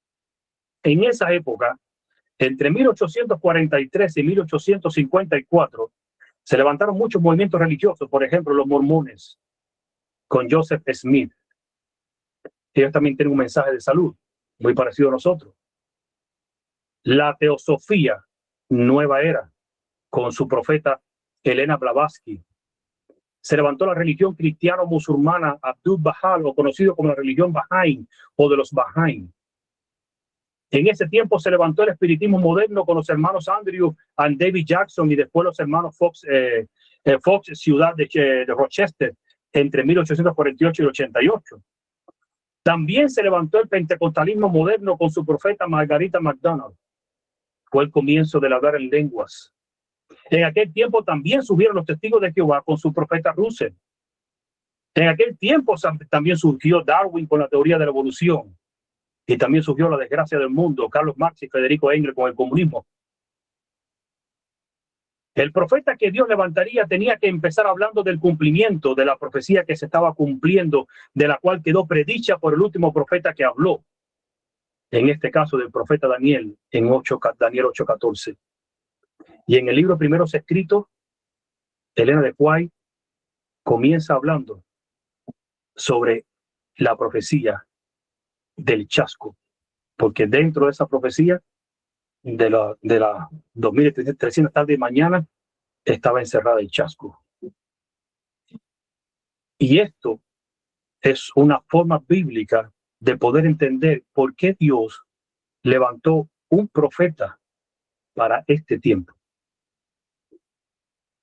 En esa época, entre 1843 y 1854, se levantaron muchos movimientos religiosos, por ejemplo, los mormones, con Joseph Smith. Ellos también tienen un mensaje de salud, muy parecido a nosotros. La teosofía, nueva era, con su profeta Elena Blavatsky. Se levantó la religión cristiano-musulmana Abdul-Bahá, o conocido como la religión Bahá'í o de los Bahá'í. En ese tiempo se levantó el espiritismo moderno con los hermanos Andrew and David Jackson y después los hermanos Fox, ciudad de Rochester, entre 1848 y 88. También se levantó el pentecostalismo moderno con su profeta Margarita McDonald. Fue el comienzo del hablar en lenguas. En aquel tiempo también subieron los testigos de Jehová con su profeta Russell. En aquel tiempo también surgió Darwin con la teoría de la evolución. Y también surgió la desgracia del mundo, Carlos Marx y Federico Engels con el comunismo. El profeta que Dios levantaría tenía que empezar hablando del cumplimiento de la profecía que se estaba cumpliendo, de la cual quedó predicha por el último profeta que habló. En este caso del profeta Daniel, en Daniel 8:14. Y en el libro Primeros Escritos, Elena de White comienza hablando sobre la profecía del chasco, porque dentro de esa profecía de la 2300 tarde y mañana estaba encerrada el chasco. Y esto es una forma bíblica de poder entender por qué Dios levantó un profeta para este tiempo.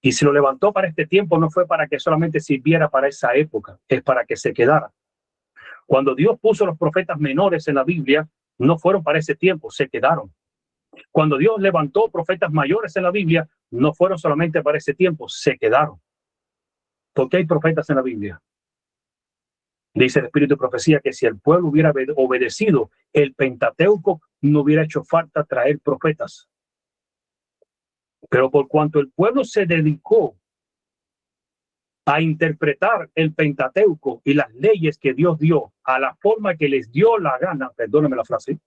Y si lo levantó para este tiempo, no fue para que solamente sirviera para esa época, es para que se quedara. Cuando Dios puso los profetas menores en la Biblia, no fueron para ese tiempo, se quedaron. Cuando Dios levantó profetas mayores en la Biblia, no fueron solamente para ese tiempo, se quedaron. ¿Por qué hay profetas en la Biblia? Dice el Espíritu de Profecía que si el pueblo hubiera obedecido el Pentateuco, no hubiera hecho falta traer profetas. Pero por cuanto el pueblo se dedicó a interpretar el Pentateuco y las leyes que Dios dio a la forma que les dio la gana, perdónenme la frase,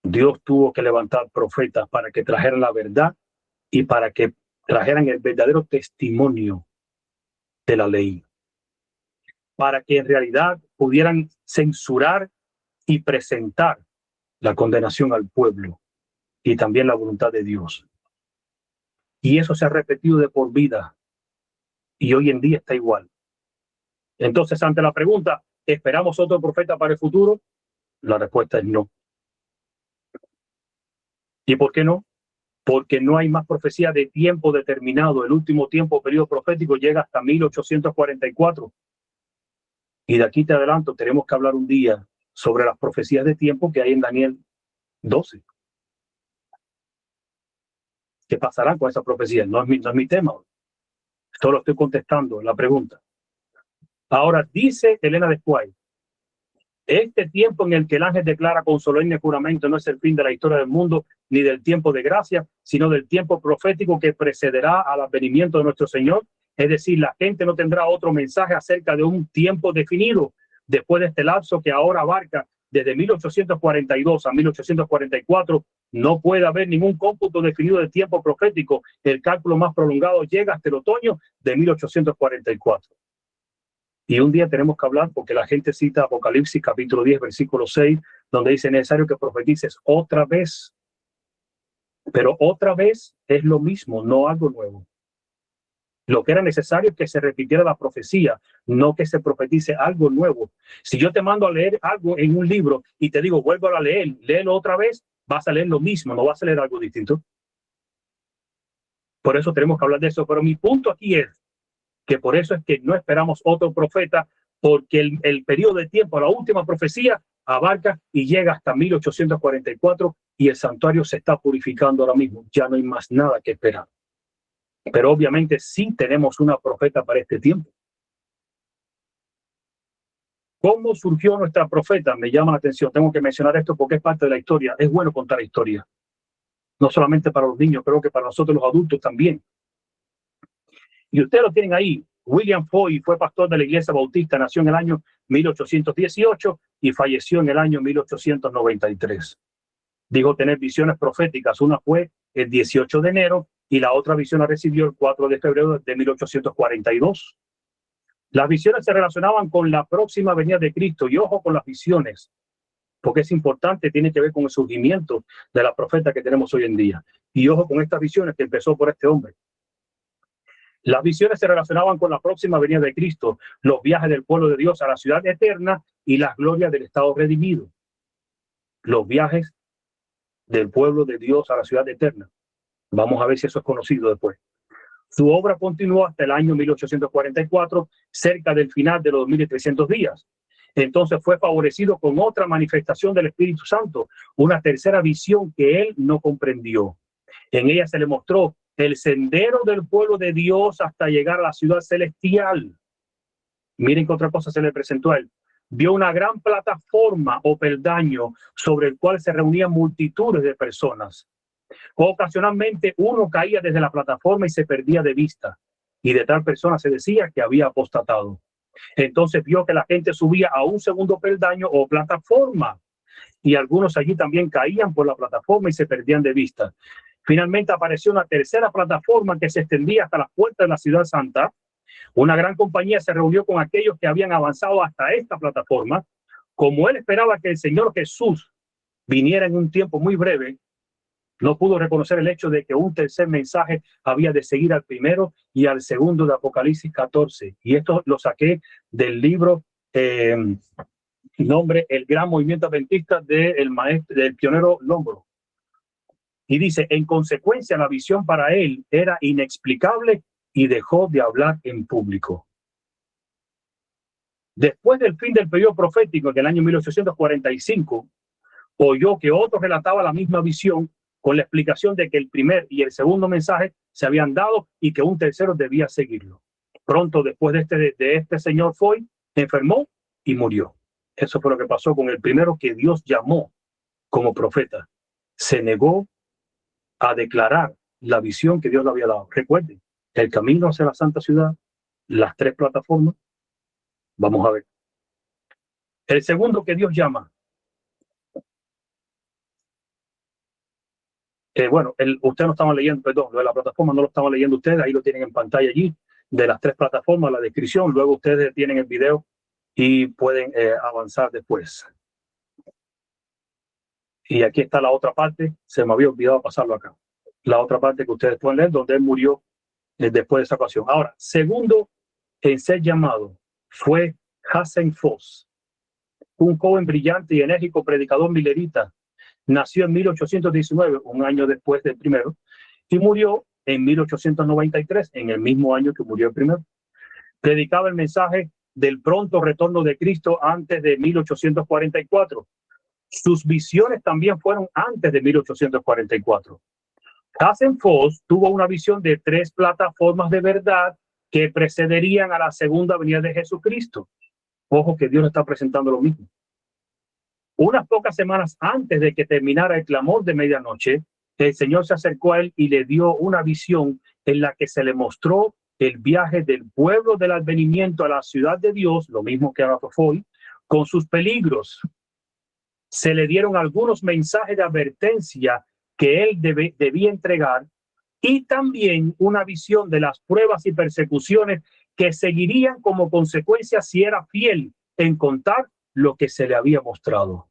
Dios tuvo que levantar profetas para que trajeran la verdad y para que trajeran el verdadero testimonio de la ley, para que en realidad pudieran censurar y presentar la condenación al pueblo y también la voluntad de Dios. Y eso se ha repetido de por vida y hoy en día está igual. Entonces, ante la pregunta, ¿esperamos otro profeta para el futuro? La respuesta es no. ¿Y por qué no? Porque no hay más profecía de tiempo determinado. El último tiempo, periodo profético, llega hasta 1844. Y de aquí te adelanto, tenemos que hablar un día sobre las profecías de tiempo que hay en Daniel 12. que pasarán con esa profecía. No es mi tema. Solo estoy contestando la pregunta. Ahora, dice Elena Despuay, este tiempo en el que el ángel declara con solemne juramento no es el fin de la historia del mundo ni del tiempo de gracia, sino del tiempo profético que precederá al advenimiento de nuestro Señor. Es decir, la gente no tendrá otro mensaje acerca de un tiempo definido después de este lapso que ahora abarca desde 1842 a 1844. No puede haber ningún cómputo definido de tiempo profético. El cálculo más prolongado llega hasta el otoño de 1844. Y un día tenemos que hablar, porque la gente cita Apocalipsis capítulo 10, versículo 6, donde dice necesario que profetices otra vez. Pero otra vez es lo mismo, no algo nuevo. Lo que era necesario es que se repitiera la profecía, no que se profetice algo nuevo. Si yo te mando a leer algo en un libro y te digo, vuelvo a leer, léelo otra vez, vas a leer lo mismo, no vas a leer algo distinto. Por eso tenemos que hablar de eso. Pero mi punto aquí es que por eso es que no esperamos otro profeta, porque el periodo de tiempo, la última profecía, abarca y llega hasta 1844 y el santuario se está purificando ahora mismo. Ya no hay más nada que esperar. Pero obviamente sí tenemos una profeta para este tiempo. ¿Cómo surgió nuestra profeta? Me llama la atención. Tengo que mencionar esto porque es parte de la historia. Es bueno contar la historia. No solamente para los niños, creo que para nosotros los adultos también. Y ustedes lo tienen ahí. William Foy fue pastor de la Iglesia Bautista, nació en el año 1818 y falleció en el año 1893. Dijo tener visiones proféticas. Una fue el 18 de enero y la otra visión la recibió el 4 de febrero de 1842. Las visiones se relacionaban con la próxima venida de Cristo. Y ojo con las visiones, porque es importante, tiene que ver con el surgimiento de la profeta que tenemos hoy en día. Y ojo con estas visiones que empezó por este hombre. Las visiones se relacionaban con la próxima venida de Cristo, los viajes del pueblo de Dios a la ciudad eterna y las glorias del estado redimido. Los viajes del pueblo de Dios a la ciudad eterna. Vamos a ver si eso es conocido después. Su obra continuó hasta el año 1844, cerca del final de los 2300 días. Entonces fue favorecido con otra manifestación del Espíritu Santo, una tercera visión que él no comprendió. En ella se le mostró el sendero del pueblo de Dios hasta llegar a la ciudad celestial. Miren que otra cosa se le presentó a él. Vio una gran plataforma o peldaño sobre el cual se reunían multitudes de personas. Ocasionalmente uno caía desde la plataforma y se perdía de vista, y de tal persona se decía que había apostatado. Entonces vio que la gente subía a un segundo peldaño o plataforma, y algunos allí también caían por la plataforma y se perdían de vista. Finalmente apareció una tercera plataforma que se extendía hasta las puertas de la ciudad santa. Una gran compañía se reunió con aquellos que habían avanzado hasta esta plataforma. Como él esperaba que el Señor Jesús viniera en un tiempo muy breve, no pudo reconocer el hecho de que un tercer mensaje había de seguir al primero y al segundo de Apocalipsis 14. Y esto lo saqué del libro nombre El Gran Movimiento Adventista del pionero Lombro. Y dice, en consecuencia, la visión para él era inexplicable y dejó de hablar en público. Después del fin del periodo profético, en el año 1845, oyó que otro relataba la misma visión con la explicación de que el primer y el segundo mensaje se habían dado y que un tercero debía seguirlo. Pronto después de este señor Foy, enfermó y murió. Eso fue lo que pasó con el primero que Dios llamó como profeta. Se negó a declarar la visión que Dios le había dado. Recuerden, el camino hacia la santa ciudad, las tres plataformas. Vamos a ver. El segundo que Dios llama. Ustedes no estaban leyendo, perdón, lo de la plataforma no lo estaban leyendo ustedes, ahí lo tienen en pantalla allí, de las tres plataformas, la descripción, luego ustedes tienen el video y pueden avanzar después. Y aquí está la otra parte, se me había olvidado pasarlo acá. La otra parte que ustedes pueden leer, donde él murió después de esa ocasión. Ahora, segundo en ser llamado fue Hassen Foss, un joven brillante y enérgico predicador milerita. Nació en 1819, un año después del primero, y murió en 1893, en el mismo año que murió el primero. Predicaba el mensaje del pronto retorno de Cristo antes de 1844. Sus visiones también fueron antes de 1844. Hasselhoff tuvo una visión de 3 plataformas de verdad que precederían a la segunda venida de Jesucristo. Ojo que Dios está presentando lo mismo. Unas pocas semanas antes de que terminara el clamor de medianoche, el Señor se acercó a él y le dio una visión en la que se le mostró el viaje del pueblo del advenimiento a la ciudad de Dios, lo mismo que ahora fue, con sus peligros. Se le dieron algunos mensajes de advertencia que él debía entregar y también una visión de las pruebas y persecuciones que seguirían como consecuencia si era fiel en contar lo que se le había mostrado.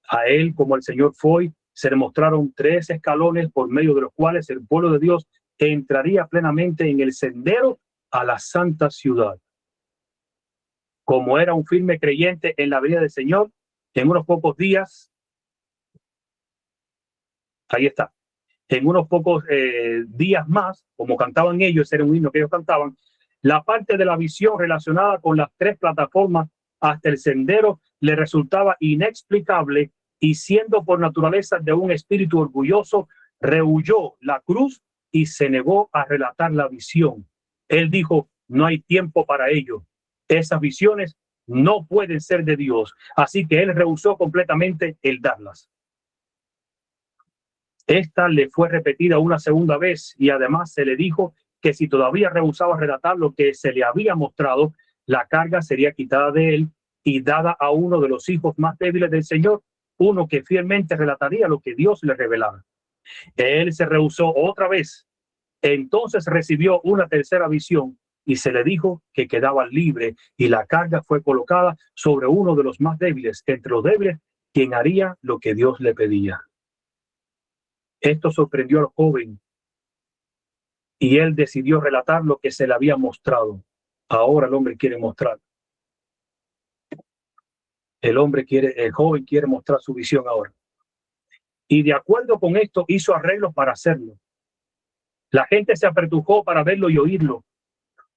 A él, como el Señor fue, se le mostraron 3 escalones por medio de los cuales el pueblo de Dios entraría plenamente en el sendero a la santa ciudad. Como era un firme creyente en la venida del Señor, en unos pocos días, ahí está, en unos pocos días más, como cantaban ellos, era un himno que ellos cantaban, la parte de la visión relacionada con las 3 plataformas hasta el sendero le resultaba inexplicable y siendo por naturaleza de un espíritu orgulloso, rehuyó la cruz y se negó a relatar la visión. Él dijo, no hay tiempo para ello. Esas visiones no pueden ser de Dios. Así que él rehusó completamente el darlas. Esta le fue repetida una segunda vez y además se le dijo que si todavía rehusaba relatar lo que se le había mostrado, la carga sería quitada de él y dada a uno de los hijos más débiles del Señor, uno que fielmente relataría lo que Dios le revelara. Él se rehusó otra vez. Entonces recibió una tercera visión y se le dijo que quedaba libre y la carga fue colocada sobre uno de los más débiles, entre los débiles, quien haría lo que Dios le pedía. Esto sorprendió al joven y él decidió relatar lo que se le había mostrado. Ahora el hombre quiere mostrar. El joven quiere mostrar su visión ahora. Y de acuerdo con esto hizo arreglos para hacerlo. La gente se apretujó para verlo y oírlo.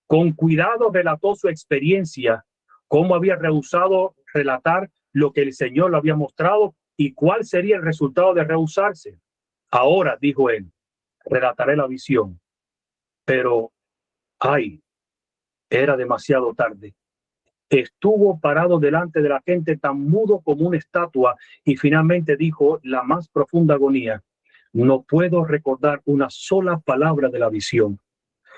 Con cuidado relató su experiencia, cómo había rehusado relatar lo que el Señor le había mostrado y cuál sería el resultado de rehusarse. Ahora, dijo él, relataré la visión. Pero, ay, era demasiado tarde. Estuvo parado delante de la gente tan mudo como una estatua y finalmente dijo la más profunda agonía, no puedo recordar una sola palabra de la visión.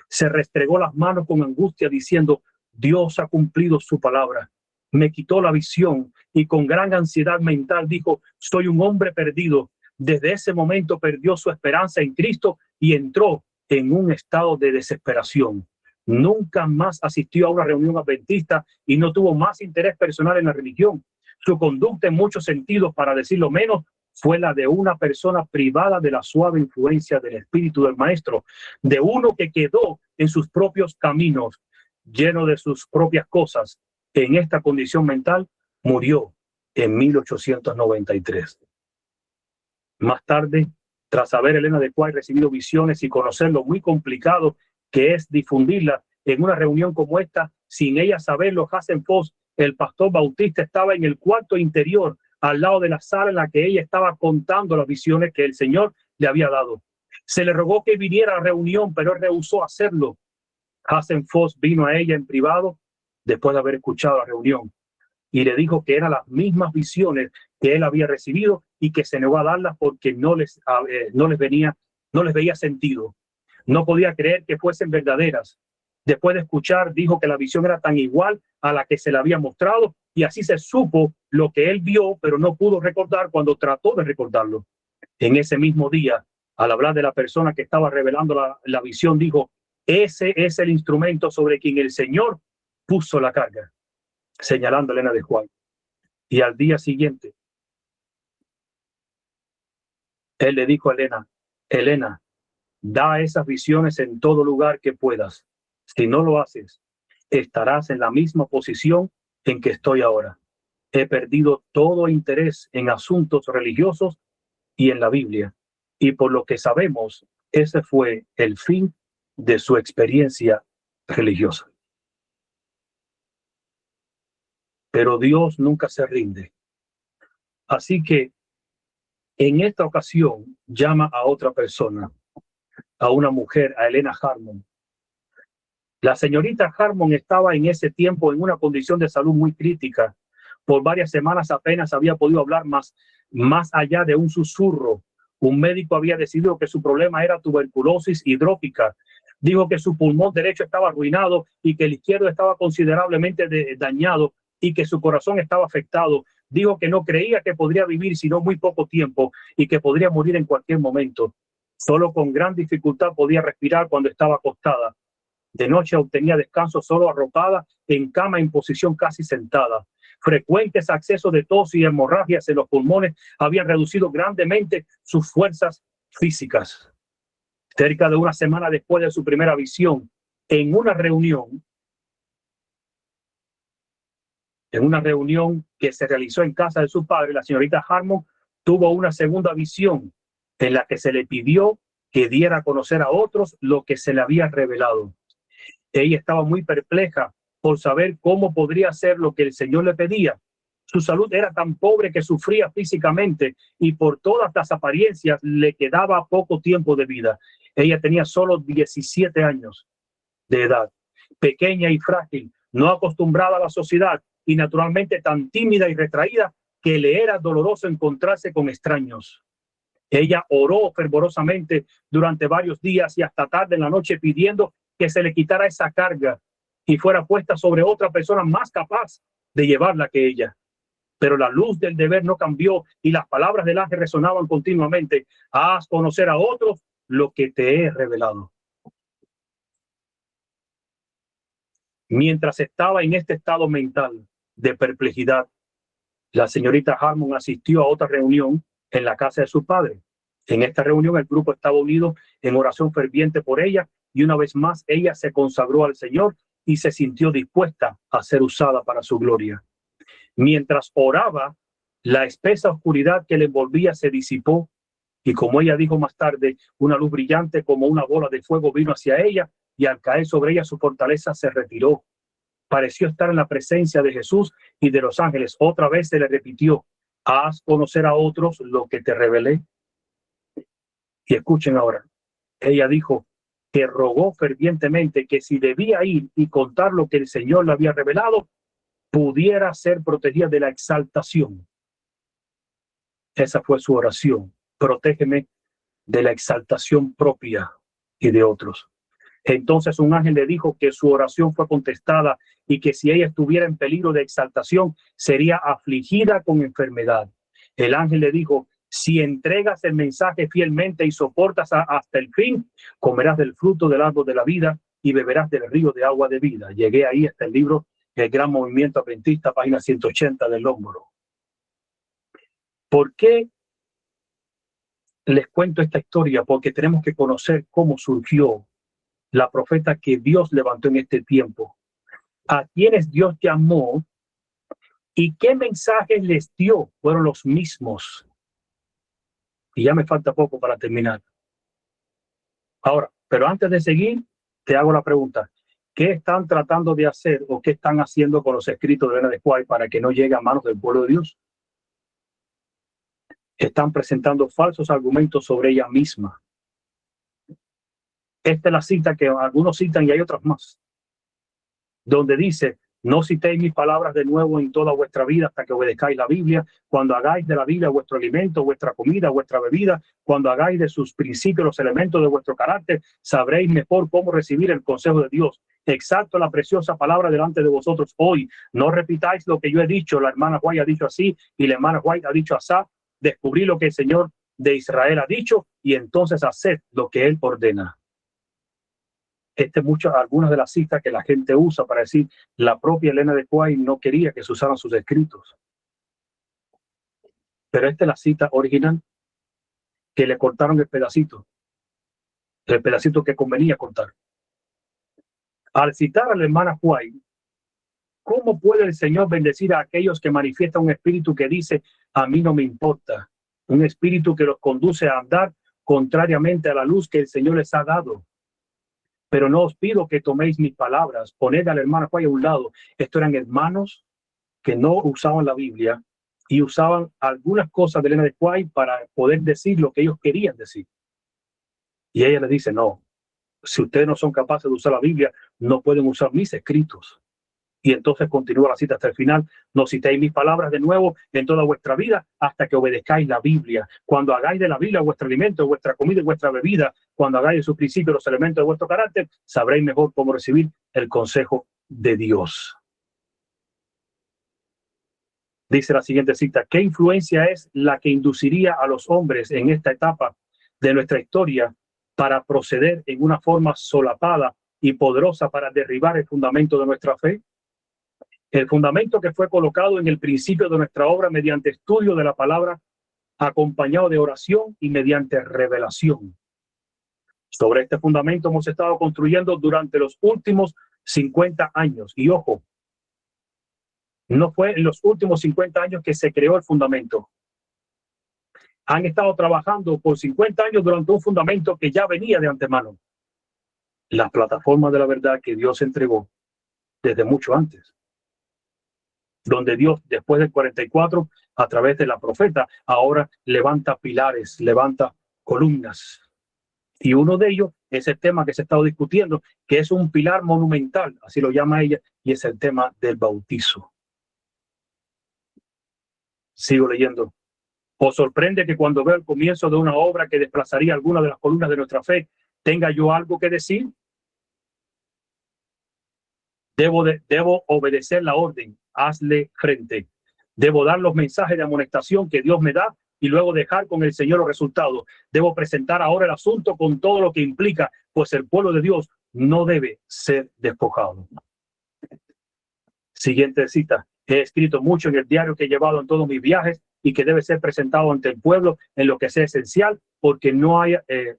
Se restregó las manos con angustia diciendo, Dios ha cumplido su palabra. Me quitó la visión y con gran ansiedad mental dijo, soy un hombre perdido. Desde ese momento perdió su esperanza en Cristo y entró en un estado de desesperación. Nunca más asistió a una reunión adventista y no tuvo más interés personal en la religión. Su conducta en muchos sentidos, para decirlo menos, fue la de una persona privada de la suave influencia del espíritu del maestro, de uno que quedó en sus propios caminos, lleno de sus propias cosas. En esta condición mental murió en 1893. Más tarde, tras haber Elena de White recibido visiones y conocer lo muy complicado que es difundirla en una reunión como esta, sin ella saberlo, Hasselhoff, el pastor bautista, estaba en el cuarto interior, al lado de la sala en la que ella estaba contando las visiones que el Señor le había dado. Se le rogó que viniera a la reunión, pero él rehusó hacerlo. Hasselhoff vino a ella en privado después de haber escuchado la reunión y le dijo que eran las mismas visiones que él había recibido y que se negó a darlas porque no les veía sentido. No podía creer que fuesen verdaderas. Después de escuchar, dijo que la visión era tan igual a la que se le había mostrado y así se supo lo que él vio, pero no pudo recordar cuando trató de recordarlo. En ese mismo día, al hablar de la persona que estaba revelando la visión, dijo, ese es el instrumento sobre quien el Señor puso la carga, señalando a Elena de White. Y al día siguiente, él le dijo a Elena, da esas visiones en todo lugar que puedas. Si no lo haces, estarás en la misma posición en que estoy ahora. He perdido todo interés en asuntos religiosos y en la Biblia. Y por lo que sabemos, ese fue el fin de su experiencia religiosa. Pero Dios nunca se rinde. Así que En esta ocasión llama a otra persona, a una mujer, a Elena Harmon. La señorita Harmon estaba en ese tiempo en una condición de salud muy crítica. Por varias semanas apenas había podido hablar más allá de un susurro. Un médico había decidido que su problema era tuberculosis hidrópica. Dijo que su pulmón derecho estaba arruinado y que el izquierdo estaba considerablemente dañado y que su corazón estaba afectado. Dijo que no creía que podría vivir sino muy poco tiempo y que podría morir en cualquier momento. Solo con gran dificultad podía respirar cuando estaba acostada. De noche obtenía descanso solo arropada en cama en posición casi sentada. Frecuentes accesos de tos y hemorragias en los pulmones habían reducido grandemente sus fuerzas físicas. Cerca de una semana después de su primera visión, en una reunión que se realizó en casa de su padre, la señorita Harmon tuvo una segunda visión en la que se le pidió que diera a conocer a otros lo que se le había revelado. Ella estaba muy perpleja por saber cómo podría hacer lo que el Señor le pedía. Su salud era tan pobre que sufría físicamente y por todas las apariencias le quedaba poco tiempo de vida. Ella tenía solo 17 años de edad, pequeña y frágil, no acostumbrada a la sociedad y naturalmente tan tímida y retraída que le era doloroso encontrarse con extraños. Ella oró fervorosamente durante varios días y hasta tarde en la noche pidiendo que se le quitara esa carga y fuera puesta sobre otra persona más capaz de llevarla que ella. Pero la luz del deber no cambió y las palabras del ángel resonaban continuamente. Haz conocer a otros lo que te he revelado. Mientras estaba en este estado mental de perplejidad, la señorita Harmon asistió a otra reunión en la casa de su padre. En esta reunión el grupo estaba unido en oración ferviente por ella y una vez más ella se consagró al Señor y se sintió dispuesta a ser usada para su gloria. Mientras oraba, la espesa oscuridad que le envolvía se disipó y, como ella dijo más tarde, una luz brillante como una bola de fuego vino hacia ella y al caer sobre ella su fortaleza se retiró. Pareció estar en la presencia de Jesús y de los ángeles. Otra vez se le repitió: haz conocer a otros lo que te revelé. Y escuchen ahora, ella dijo que rogó fervientemente que si debía ir y contar lo que el Señor le había revelado, pudiera ser protegida de la exaltación. Esa fue su oración: protégeme de la exaltación propia y de otros. Entonces un ángel le dijo que su oración fue contestada y que si ella estuviera en peligro de exaltación, sería afligida con enfermedad. El ángel le dijo: si entregas el mensaje fielmente y soportas hasta el fin, comerás del fruto del árbol de la vida y beberás del río de agua de vida. Llegué ahí hasta el libro El Gran Movimiento Adventista, página 180 del Lómboro. ¿Por qué les cuento esta historia? Porque tenemos que conocer cómo surgió la profeta que Dios levantó en este tiempo, a quienes Dios llamó y qué mensajes les dio. Fueron los mismos. Y ya me falta poco para terminar. Ahora, pero antes de seguir, te hago la pregunta: ¿qué están tratando de hacer o qué están haciendo con los escritos de Elena de White para que no llegue a manos del pueblo de Dios? Están presentando falsos argumentos sobre ella misma. Esta es la cita que algunos citan y hay otras más, donde dice: no citéis mis palabras de nuevo en toda vuestra vida hasta que obedezcáis la Biblia. Cuando hagáis de la Biblia vuestro alimento, vuestra comida, vuestra bebida, cuando hagáis de sus principios los elementos de vuestro carácter, sabréis mejor cómo recibir el consejo de Dios. Exacto, la preciosa palabra delante de vosotros hoy. No repitáis lo que yo he dicho. La hermana White ha dicho así y la hermana White ha dicho asá. Descubrí lo que el Señor de Israel ha dicho y entonces haced lo que Él ordena. Algunas de las citas que la gente usa para decir: la propia Elena de White no quería que se usaran sus escritos. Pero esta es la cita original, que le cortaron el pedacito que convenía cortar. Al citar a la hermana White, ¿cómo puede el Señor bendecir a aquellos que manifiestan un espíritu que dice: a mí no me importa? Un espíritu que los conduce a andar contrariamente a la luz que el Señor les ha dado. Pero no os pido que toméis mis palabras. Poned a la hermana White a un lado. Estos eran hermanos que no usaban la Biblia y usaban algunas cosas de Elena de White para poder decir lo que ellos querían decir. Y ella les dice, no, si ustedes no son capaces de usar la Biblia, no pueden usar mis escritos. Y entonces continúa la cita hasta el final. No citéis mis palabras de nuevo en toda vuestra vida hasta que obedezcáis la Biblia. Cuando hagáis de la Biblia vuestro alimento, vuestra comida y vuestra bebida, cuando hagáis de sus principios los elementos de vuestro carácter, sabréis mejor cómo recibir el consejo de Dios. Dice la siguiente cita, ¿qué influencia es la que induciría a los hombres en esta etapa de nuestra historia para proceder en una forma solapada y poderosa para derribar el fundamento de nuestra fe? El fundamento que fue colocado en el principio de nuestra obra mediante estudio de la palabra, acompañado de oración y mediante revelación. Sobre este fundamento hemos estado construyendo durante los últimos 50 años. Y ojo, no fue en los últimos 50 años que se creó el fundamento. Han estado trabajando por 50 años durante un fundamento que ya venía de antemano. La plataforma de la verdad que Dios entregó desde mucho antes. Donde Dios, después del 44, a través de la profeta, ahora levanta pilares, levanta columnas. Y uno de ellos es el tema que se ha estado discutiendo, que es un pilar monumental, así lo llama ella, y es el tema del bautizo. Sigo leyendo. ¿Os sorprende que cuando veo el comienzo de una obra que desplazaría alguna de las columnas de nuestra fe, tenga yo algo que decir? Debo obedecer la orden, hazle frente. Debo dar los mensajes de amonestación que Dios me da y luego dejar con el Señor los resultados. Debo presentar ahora el asunto con todo lo que implica, pues el pueblo de Dios no debe ser despojado. Siguiente cita. He escrito mucho en el diario que he llevado en todos mis viajes y que debe ser presentado ante el pueblo en lo que sea esencial, porque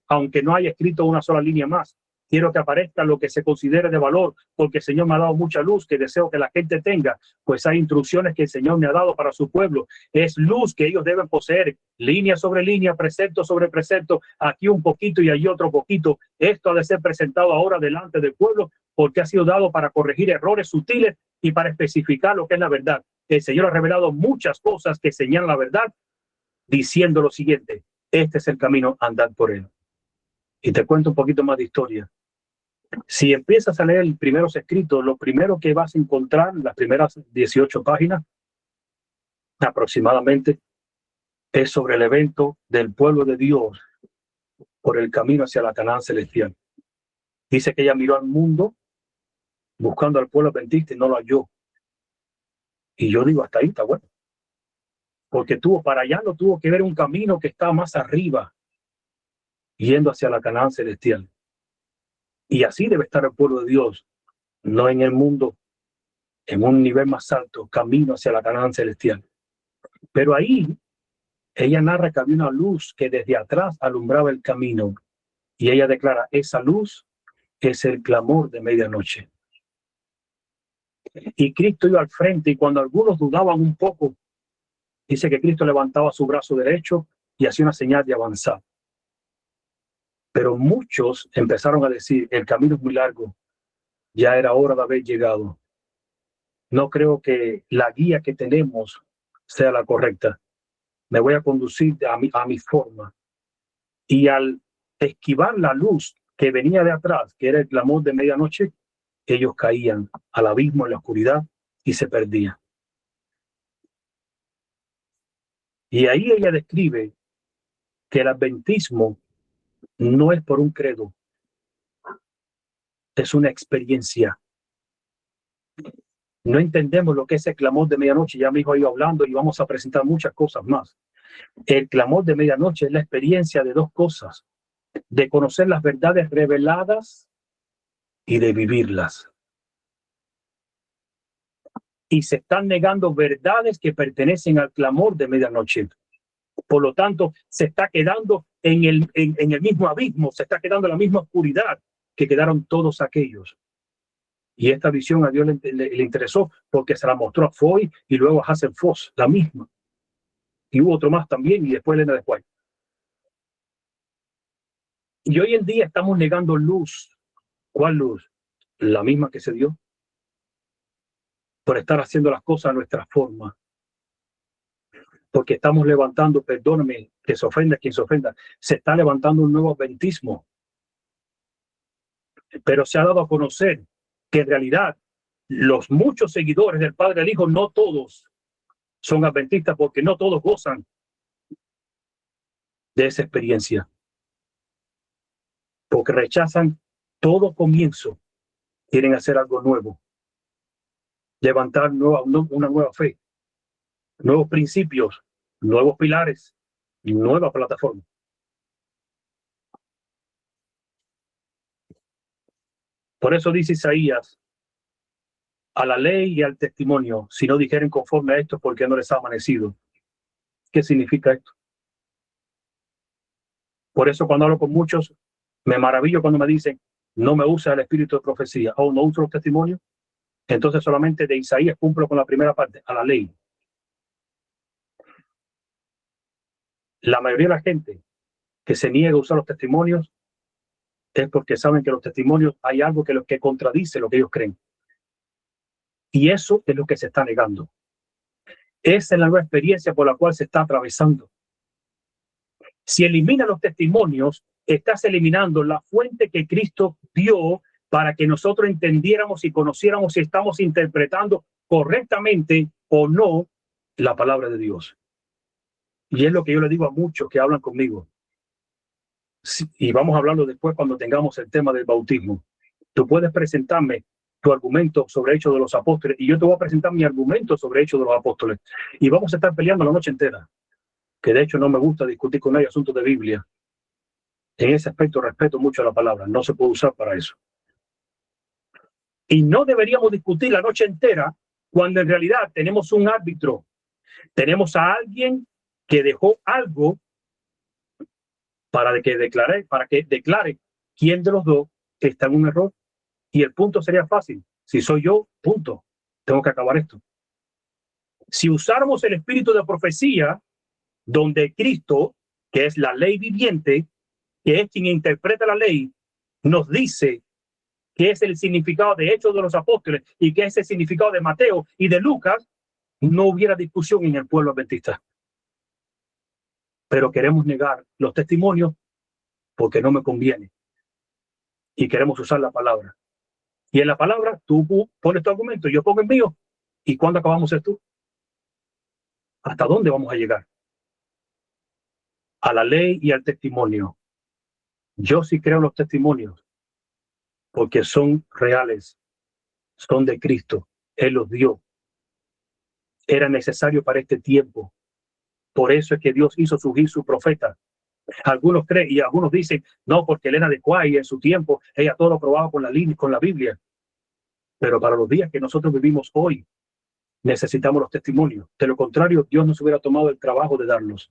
aunque no haya escrito una sola línea más, quiero que aparezca lo que se considere de valor, porque el Señor me ha dado mucha luz que deseo que la gente tenga, pues hay instrucciones que el Señor me ha dado para su pueblo. Es luz que ellos deben poseer, línea sobre línea, precepto sobre precepto, aquí un poquito y allí otro poquito. Esto ha de ser presentado ahora delante del pueblo, porque ha sido dado para corregir errores sutiles y para especificar lo que es la verdad. El Señor ha revelado muchas cosas que señalan la verdad, diciendo lo siguiente: este es el camino, andad por él. Y te cuento un poquito más de historia. Si empiezas a leer los primeros escritos, lo primero que vas a encontrar, las primeras 18 páginas aproximadamente, es sobre el evento del pueblo de Dios por el camino hacia la Canaán celestial. Dice que ella miró al mundo buscando al pueblo adventista y no lo halló. Y yo digo, hasta ahí está bueno. Porque para allá no tuvo que ver un camino que está más arriba, yendo hacia la Canaán celestial. Y así debe estar el pueblo de Dios, no en el mundo, en un nivel más alto, camino hacia la Canaán celestial. Pero ahí ella narra que había una luz que desde atrás alumbraba el camino. Y ella declara, esa luz es el clamor de medianoche. Y Cristo iba al frente, y cuando algunos dudaban un poco, dice que Cristo levantaba su brazo derecho y hacía una señal de avanzar. Pero muchos empezaron a decir, el camino es muy largo, ya era hora de haber llegado. No creo que la guía que tenemos sea la correcta. Me voy a conducir a mi forma. Y al esquivar la luz que venía de atrás, que era el clamor de medianoche, ellos caían al abismo en la oscuridad y se perdían. Y ahí ella describe que el adventismo no es por un credo, es una experiencia. No entendemos lo que es el clamor de medianoche, ya mi hijo ha ido hablando y vamos a presentar muchas cosas más. El clamor de medianoche es la experiencia de dos cosas: de conocer las verdades reveladas y de vivirlas. Y se están negando verdades que pertenecen al clamor de medianoche. Por lo tanto, se está quedando en el mismo abismo, se está quedando en la misma oscuridad que quedaron todos aquellos. Y esta visión a Dios le interesó porque se la mostró a Foy y luego a Hasselhoff, la misma. Y hubo otro más también, y después Elena de White. Y hoy en día estamos negando luz. ¿Cuál luz? La misma que se dio. Por estar haciendo las cosas a nuestra forma. porque estamos levantando, perdóname, que se ofenda quien se ofenda, se está levantando un nuevo adventismo, pero se ha dado a conocer que en realidad los muchos seguidores del Padre y del Hijo, no todos son adventistas, porque no todos gozan de esa experiencia, porque rechazan todo comienzo, quieren hacer algo nuevo, levantar una nueva fe, nuevos principios, nuevos pilares, nueva plataforma. Por eso dice Isaías, a la ley y al testimonio, si no dijeren conforme a esto, ¿por qué no les ha amanecido? ¿Qué significa esto? Por eso cuando hablo con muchos, me maravillo cuando me dicen, no me usa el espíritu de profecía, o no uso los testimonios. Entonces solamente de Isaías cumplo con la primera parte, a la ley. La mayoría de la gente que se niega a usar los testimonios es porque saben que los testimonios hay algo que contradice lo que ellos creen. Y eso es lo que se está negando. Esa es la nueva experiencia por la cual se está atravesando. Si eliminas los testimonios, estás eliminando la fuente que Cristo dio para que nosotros entendiéramos y conociéramos si estamos interpretando correctamente o no la palabra de Dios. Y es lo que yo le digo a muchos que hablan conmigo. Y vamos a hablarlo después cuando tengamos el tema del bautismo. Tú puedes presentarme tu argumento sobre Hechos de los Apóstoles y yo te voy a presentar mi argumento sobre Hechos de los Apóstoles. Y vamos a estar peleando la noche entera, que de hecho no me gusta discutir con ellos asuntos de Biblia. En ese aspecto respeto mucho la palabra, no se puede usar para eso. Y no deberíamos discutir la noche entera cuando en realidad tenemos un árbitro, tenemos a alguien que dejó algo para que declare quién de los dos está en un error. Y el punto sería fácil. Si soy yo, punto. Tengo que acabar esto. Si usáramos el espíritu de profecía, donde Cristo, que es la ley viviente, que es quien interpreta la ley, nos dice qué es el significado de Hechos de los Apóstoles y qué es el significado de Mateo y de Lucas, no hubiera discusión en el pueblo adventista. Pero queremos negar los testimonios porque no me conviene. Y queremos usar la palabra. Y en la palabra, tú pones tu argumento, yo pongo el mío. ¿Y cuándo acabamos esto? ¿Hasta dónde vamos a llegar? A la ley y al testimonio. Yo sí creo en los testimonios porque son reales, son de Cristo. Él los dio. Era necesario para este tiempo. Por eso es que Dios hizo surgir su profeta. Algunos creen y algunos dicen, no, porque Elena de Cuay en su tiempo, ella todo lo probaba con la Biblia. Pero para los días que nosotros vivimos hoy, necesitamos los testimonios. De lo contrario, Dios nos hubiera tomado el trabajo de darlos.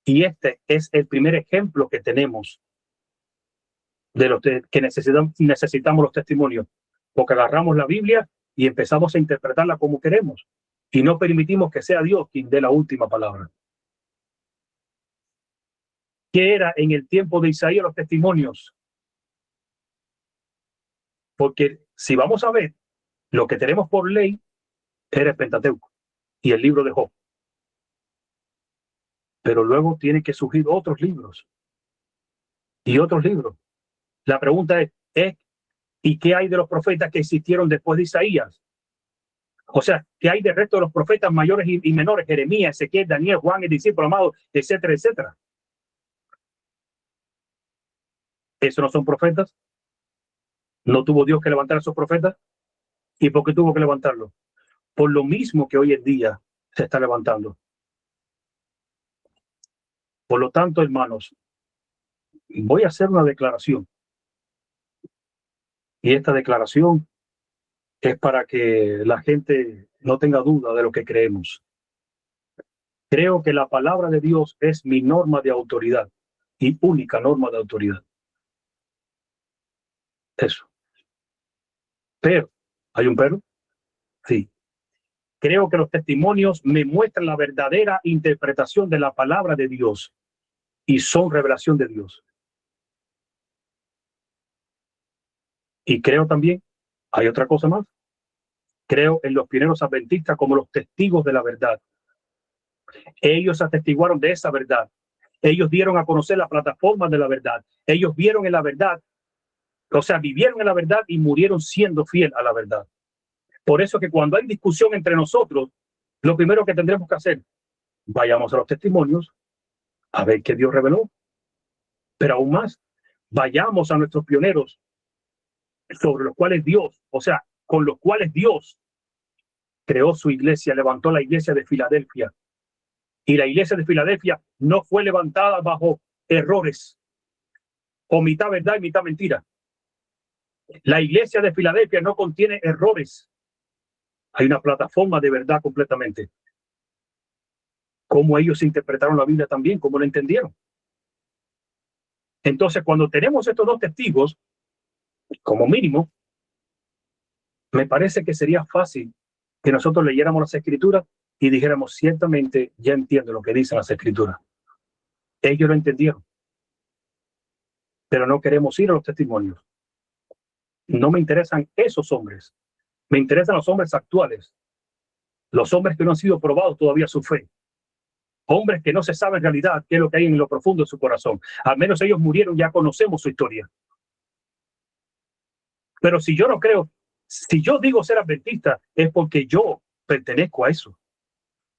Y este es el primer ejemplo que tenemos de los que necesitamos los testimonios, porque agarramos la Biblia y empezamos a interpretarla como queremos y no permitimos que sea Dios quien dé la última palabra. ¿Qué era en el tiempo de Isaías los testimonios? Porque si vamos a ver, lo que tenemos por ley era el Pentateuco y el libro de Job. Pero luego tienen que surgir otros libros y otros libros. La pregunta es ¿y qué hay de los profetas que existieron después de Isaías? O sea, ¿qué hay del resto de los profetas mayores y menores? Jeremías, Ezequiel, Daniel, Juan, el discípulo amado, etcétera, etcétera. ¿Esos no son profetas? ¿No tuvo Dios que levantar a esos profetas? ¿Y por qué tuvo que levantarlos? Por lo mismo que hoy en día se está levantando. Por lo tanto, hermanos, voy a hacer una declaración. Y esta declaración es para que la gente no tenga duda de lo que creemos. Creo que la palabra de Dios es mi norma de autoridad y única norma de autoridad. Eso. Pero, ¿hay un pero? Sí. Creo que los testimonios me muestran la verdadera interpretación de la palabra de Dios y son revelación de Dios. Y creo también, hay otra cosa más, Creo en los pioneros adventistas como los testigos de la verdad. Ellos atestiguaron de esa verdad. Ellos dieron a conocer la plataforma de la verdad. Ellos vieron en la verdad, o sea, vivieron en la verdad y murieron siendo fiel a la verdad. Por eso que cuando hay discusión entre nosotros, lo primero que tendremos que hacer, vayamos a los testimonios a ver qué Dios reveló. Pero aún más, vayamos a nuestros pioneros sobre los cuales Dios, o sea, con los cuales Dios creó su iglesia, levantó la iglesia de Filadelfia. Y la iglesia de Filadelfia no fue levantada bajo errores o mitad verdad y mitad mentira. La iglesia de Filadelfia no contiene errores. Hay una plataforma de verdad completamente. Cómo ellos interpretaron la Biblia también, cómo lo entendieron. Entonces, cuando tenemos estos dos testigos, como mínimo, me parece que sería fácil que nosotros leyéramos las Escrituras y dijéramos, ciertamente, ya entiendo lo que dicen las Escrituras. Ellos lo entendieron, pero no queremos ir a los testimonios. No me interesan esos hombres. Me interesan los hombres actuales, los hombres que no han sido probados todavía su fe, hombres que no se sabe en realidad qué es lo que hay en lo profundo de su corazón. Al menos ellos murieron, ya conocemos su historia. Pero si yo no creo, si yo digo ser adventista, es porque yo pertenezco a eso,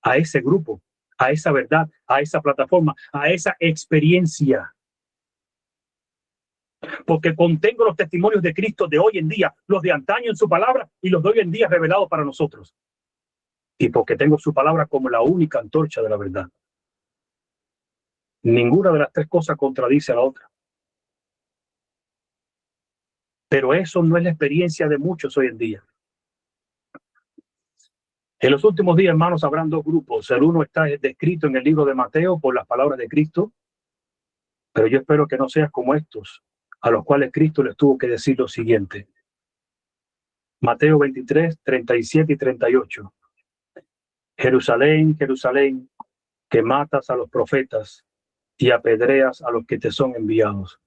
a ese grupo, a esa verdad, a esa plataforma, a esa experiencia. Porque contengo los testimonios de Cristo de hoy en día, los de antaño en su palabra y los de hoy en día revelados para nosotros. Y porque tengo su palabra como la única antorcha de la verdad. Ninguna de las tres cosas contradice a la otra. Pero eso no es la experiencia de muchos hoy en día. En los últimos días, hermanos, habrán dos grupos. El uno está descrito en el libro de Mateo por las palabras de Cristo, pero yo espero que no seas como estos, a los cuales Cristo les tuvo que decir lo siguiente. Mateo 23, 37 y 38. Jerusalén, Jerusalén, que matas a los profetas y apedreas a los que te son enviados.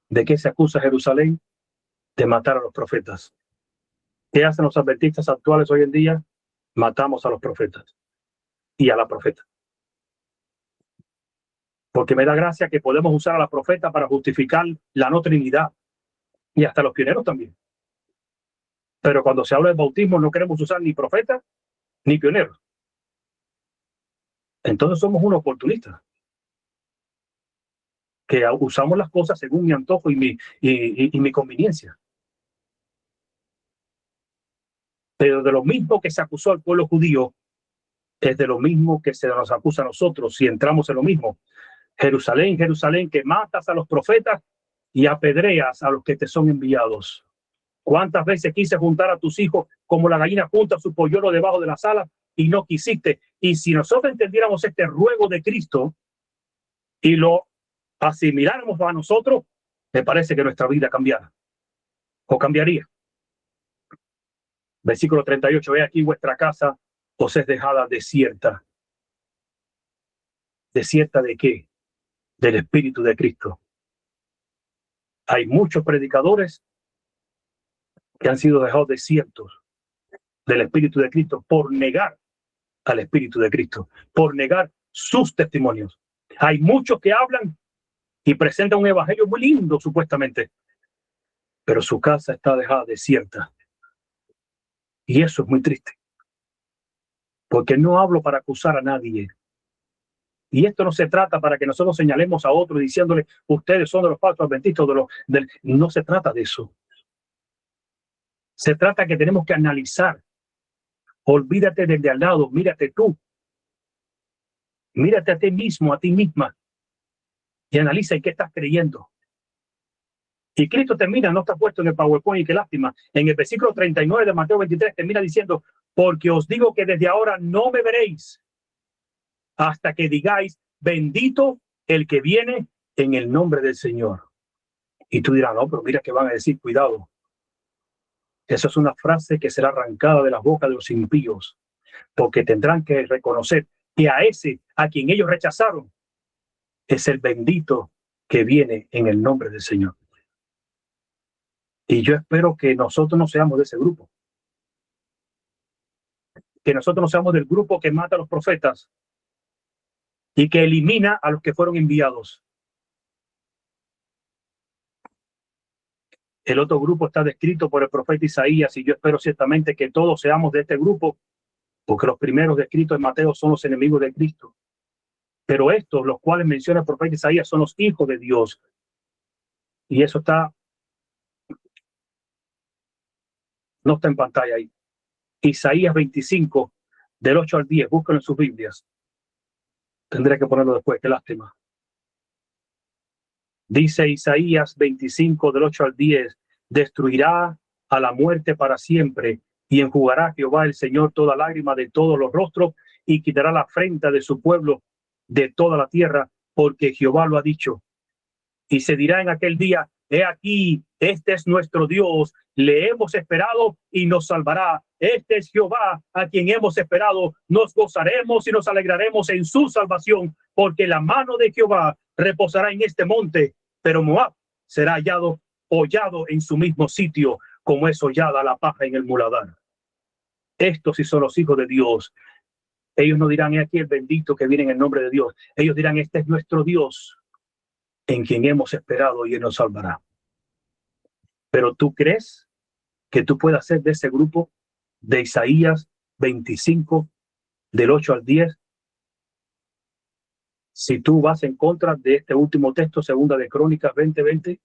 ¿De qué se acusa Jerusalén? De matar a los profetas. ¿Qué hacen los adventistas actuales hoy en día? Matamos a los profetas y a la profeta. Porque me da gracia que podemos usar a la profeta para justificar la no trinidad y hasta los pioneros también. Pero cuando se habla del bautismo no queremos usar ni profetas ni pioneros. Entonces somos unos oportunistas que usamos las cosas según mi antojo y mi conveniencia. Pero de lo mismo que se acusó al pueblo judío, es de lo mismo que se nos acusa a nosotros si entramos en lo mismo. Jerusalén, Jerusalén, que matas a los profetas y apedreas a los que te son enviados. ¿Cuántas veces quise juntar a tus hijos como la gallina junta su polluelo debajo de las alas y no quisiste? Y si nosotros entendiéramos este ruego de Cristo y lo asimiláramos a nosotros, me parece que nuestra vida cambiara o cambiaría. Versículo 38, ve aquí vuestra casa os es dejada desierta. ¿Desierta de qué? Del Espíritu de Cristo. Hay muchos predicadores que han sido dejados desiertos del Espíritu de Cristo por negar al Espíritu de Cristo, por negar sus testimonios. Hay muchos que hablan y presentan un evangelio muy lindo, supuestamente, pero su casa está dejada desierta. Y eso es muy triste, porque no hablo para acusar a nadie. Y esto no se trata para que nosotros señalemos a otros diciéndole, ustedes son de los falsos adventistas, no se trata de eso. Se trata que tenemos que analizar. Olvídate del de al lado, mírate tú. Mírate a ti mismo, a ti misma. Y analiza en qué estás creyendo. Y Cristo termina, no está puesto en el PowerPoint, y qué lástima. En el versículo 39 de Mateo 23 termina diciendo, porque os digo que desde ahora no me veréis hasta que digáis, bendito el que viene en el nombre del Señor. Y tú dirás, no, pero mira que van a decir, cuidado. Esa es una frase que será arrancada de la boca de los impíos, porque tendrán que reconocer que a ese, a quien ellos rechazaron, es el bendito que viene en el nombre del Señor. Y yo espero que nosotros no seamos de ese grupo. que nosotros no seamos del grupo que mata a los profetas y que elimina a los que fueron enviados. El otro grupo está descrito por el profeta Isaías, y yo espero ciertamente que todos seamos de este grupo, porque los primeros descritos en Mateo son los enemigos de Cristo. Pero estos, los cuales menciona el profeta Isaías, son los hijos de Dios. Y eso no está en pantalla ahí. Isaías 25, del 8 al 10, búsquenlo en sus Biblias. Tendré que ponerlo después, qué lástima. Dice Isaías 25, del 8 al 10, destruirá a la muerte para siempre, y enjugará Jehová el Señor toda lágrima de todos los rostros, y quitará la afrenta de su pueblo de toda la tierra, porque Jehová lo ha dicho. Y se dirá en aquel día, he aquí, este es nuestro Dios, le hemos esperado y nos salvará. Este es Jehová a quien hemos esperado, nos gozaremos y nos alegraremos en su salvación, porque la mano de Jehová reposará en este monte, pero Moab será hollado en su mismo sitio, como es hollada la paja en el muladar. Estos sí son los hijos de Dios. Ellos no dirán, he aquí el bendito que viene en el nombre de Dios. Ellos dirán, este es nuestro Dios, en quien hemos esperado y él nos salvará. Pero ¿tú crees que tú puedas ser de ese grupo de Isaías 25, del 8 al 10? Si tú vas en contra de este último texto, segunda de Crónicas 20:20,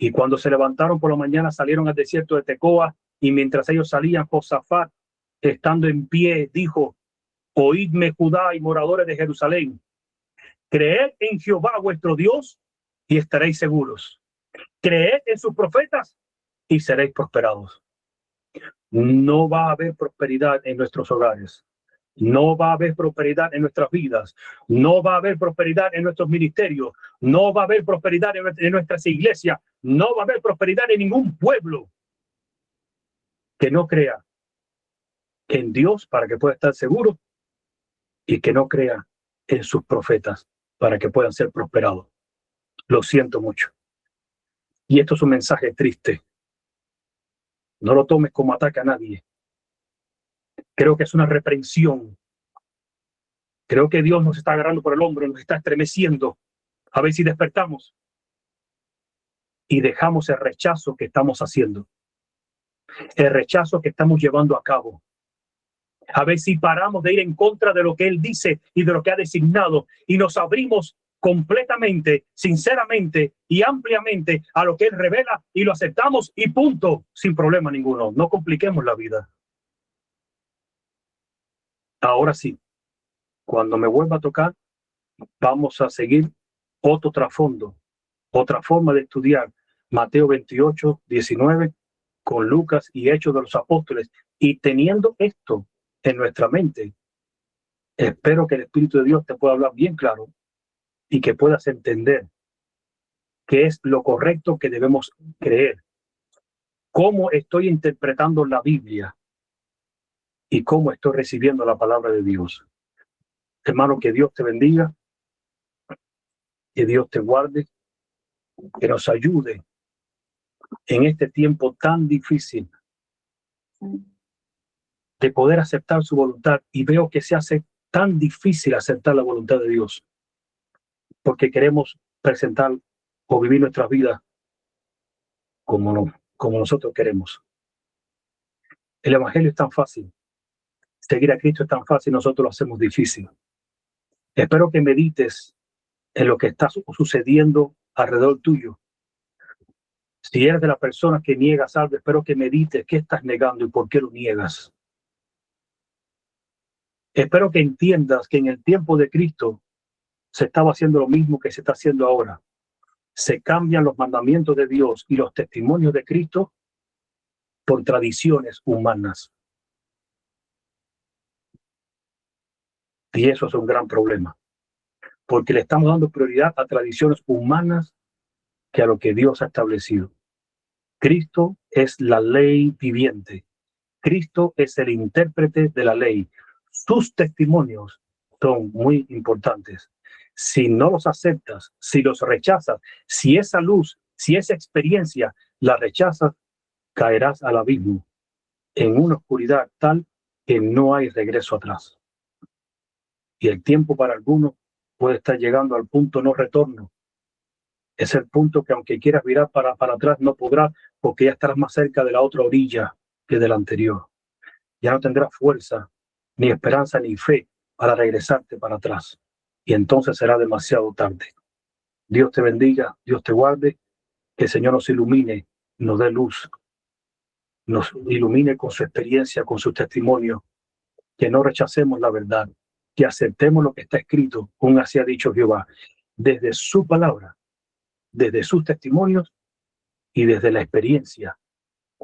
y cuando se levantaron por la mañana salieron al desierto de Tecoa, y mientras ellos salían, Josafat, estando en pie, dijo, oídme Judá y moradores de Jerusalén, creed en Jehová vuestro Dios y estaréis seguros. Creed en sus profetas y seréis prosperados. No va a haber prosperidad en nuestros hogares. No va a haber prosperidad en nuestras vidas. No va a haber prosperidad en nuestros ministerios. No va a haber prosperidad en nuestras iglesias. No va a haber prosperidad en ningún pueblo que no crea en Dios para que pueda estar seguro y que no crea en sus profetas para que puedan ser prosperados. Lo siento mucho. Y esto es un mensaje triste. No lo tomes como ataque a nadie. Creo que es una reprensión. Creo que Dios nos está agarrando por el hombro, nos está estremeciendo. A ver si despertamos y dejamos el rechazo que estamos haciendo, el rechazo que estamos llevando a cabo. A ver si paramos de ir en contra de lo que Él dice y de lo que ha designado y nos abrimos completamente, sinceramente y ampliamente a lo que Él revela y lo aceptamos y punto, sin problema ninguno. No compliquemos la vida. Ahora sí, cuando me vuelva a tocar, vamos a seguir otro trasfondo, otra forma de estudiar Mateo 28, 19, con Lucas y Hechos de los Apóstoles. Y teniendo esto en nuestra mente, espero que el Espíritu de Dios te pueda hablar bien claro y que puedas entender qué es lo correcto que debemos creer, cómo estoy interpretando la Biblia y cómo estoy recibiendo la palabra de Dios. Hermano, que Dios te bendiga, que Dios te guarde, que nos ayude en este tiempo tan difícil de poder aceptar su voluntad. Y veo que se hace tan difícil aceptar la voluntad de Dios porque queremos presentar o vivir nuestras vidas como nosotros queremos. El evangelio es tan fácil, seguir a Cristo es tan fácil, nosotros lo hacemos difícil. Espero que medites en lo que está sucediendo alrededor tuyo. Si eres de las personas que niegas algo, espero que medites qué estás negando y por qué lo niegas. Espero que entiendas que en el tiempo de Cristo se estaba haciendo lo mismo que se está haciendo ahora. Se cambian los mandamientos de Dios y los testimonios de Cristo por tradiciones humanas. Y eso es un gran problema, porque le estamos dando prioridad a tradiciones humanas que a lo que Dios ha establecido. Cristo es la ley viviente. Cristo es el intérprete de la ley. Sus testimonios son muy importantes. Si no los aceptas, si los rechazas, si esa luz, si esa experiencia la rechazas, caerás al abismo en una oscuridad tal que no hay regreso atrás. Y el tiempo para algunos puede estar llegando al punto no retorno. Es el punto que aunque quieras virar para atrás no podrás, porque ya estarás más cerca de la otra orilla que de la anterior. Ya no tendrás fuerza, ni esperanza, ni fe para regresarte para atrás. Y entonces será demasiado tarde. Dios te bendiga, Dios te guarde, que el Señor nos ilumine, nos dé luz, nos ilumine con su experiencia, con su testimonio, que no rechacemos la verdad, que aceptemos lo que está escrito, como así ha dicho Jehová, desde su palabra, desde sus testimonios y desde la experiencia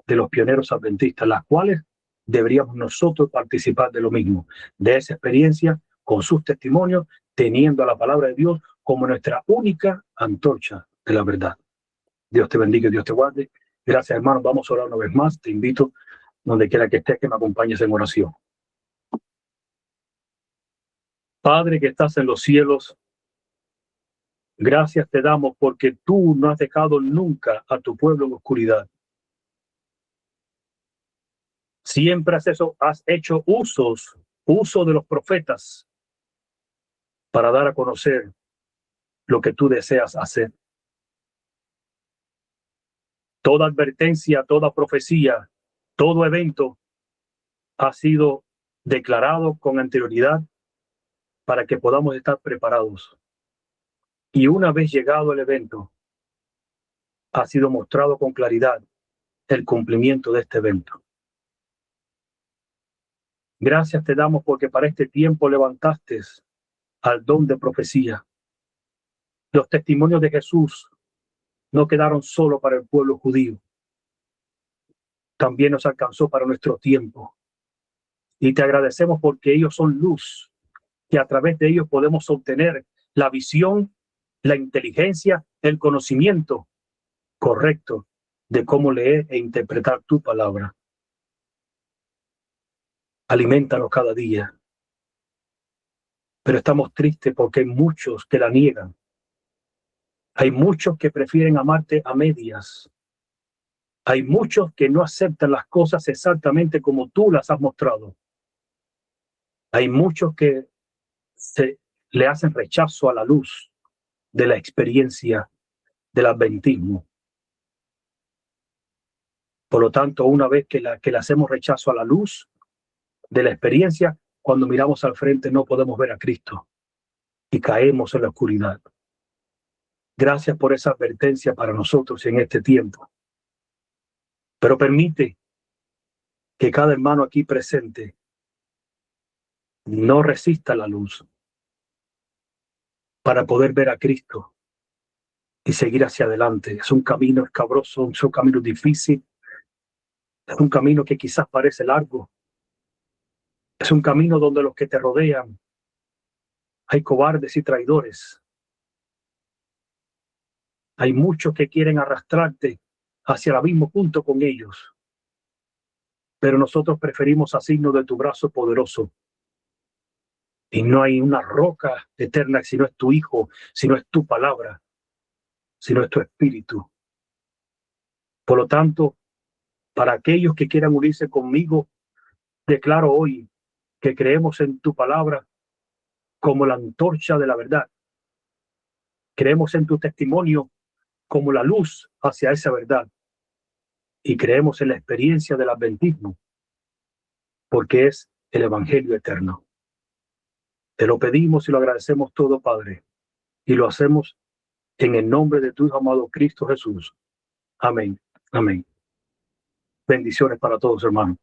de los pioneros adventistas, las cuales deberíamos nosotros participar de lo mismo, de esa experiencia con sus testimonios, teniendo a la palabra de Dios como nuestra única antorcha de la verdad. Dios te bendiga y Dios te guarde. Gracias, hermanos. Vamos a orar una vez más. Te invito, donde quiera que estés, que me acompañes en oración. Padre que estás en los cielos, gracias te damos porque tú no has dejado nunca a tu pueblo en oscuridad. Siempre has hecho uso de los profetas para dar a conocer lo que tú deseas hacer. Toda advertencia, toda profecía, todo evento ha sido declarado con anterioridad para que podamos estar preparados. Y una vez llegado el evento, ha sido mostrado con claridad el cumplimiento de este evento. Gracias te damos porque para este tiempo levantaste al don de profecía. Los testimonios de Jesús no quedaron solo para el pueblo judío, también nos alcanzó para nuestro tiempo. Y te agradecemos porque ellos son luz, que a través de ellos podemos obtener la visión, la inteligencia, el conocimiento correcto de cómo leer e interpretar tu palabra. Aliméntanos cada día. Pero estamos tristes porque hay muchos que la niegan. Hay muchos que prefieren amarte a medias. Hay muchos que no aceptan las cosas exactamente como tú las has mostrado. Hay muchos que le hacen rechazo a la luz de la experiencia del adventismo. Por lo tanto, una vez que le hacemos rechazo a la luz de la experiencia, cuando miramos al frente no podemos ver a Cristo y caemos en la oscuridad. Gracias por esa advertencia para nosotros en este tiempo. Pero permite que cada hermano aquí presente no resista la luz para poder ver a Cristo y seguir hacia adelante. Es un camino escabroso, es un camino difícil, es un camino que quizás parece largo, es un camino donde los que te rodean hay cobardes y traidores. Hay muchos que quieren arrastrarte hacia el abismo junto con ellos, pero nosotros preferimos asignos de tu brazo poderoso. Y no hay una roca eterna si no es tu Hijo, si no es tu palabra, si no es tu Espíritu. Por lo tanto, para aquellos que quieran unirse conmigo, declaro hoy que creemos en tu palabra como la antorcha de la verdad. Creemos en tu testimonio como la luz hacia esa verdad. Y creemos en la experiencia del adventismo, porque es el Evangelio eterno. Te lo pedimos y lo agradecemos todo, Padre. Y lo hacemos en el nombre de tu Hijo amado Cristo Jesús. Amén. Amén. Bendiciones para todos, hermanos.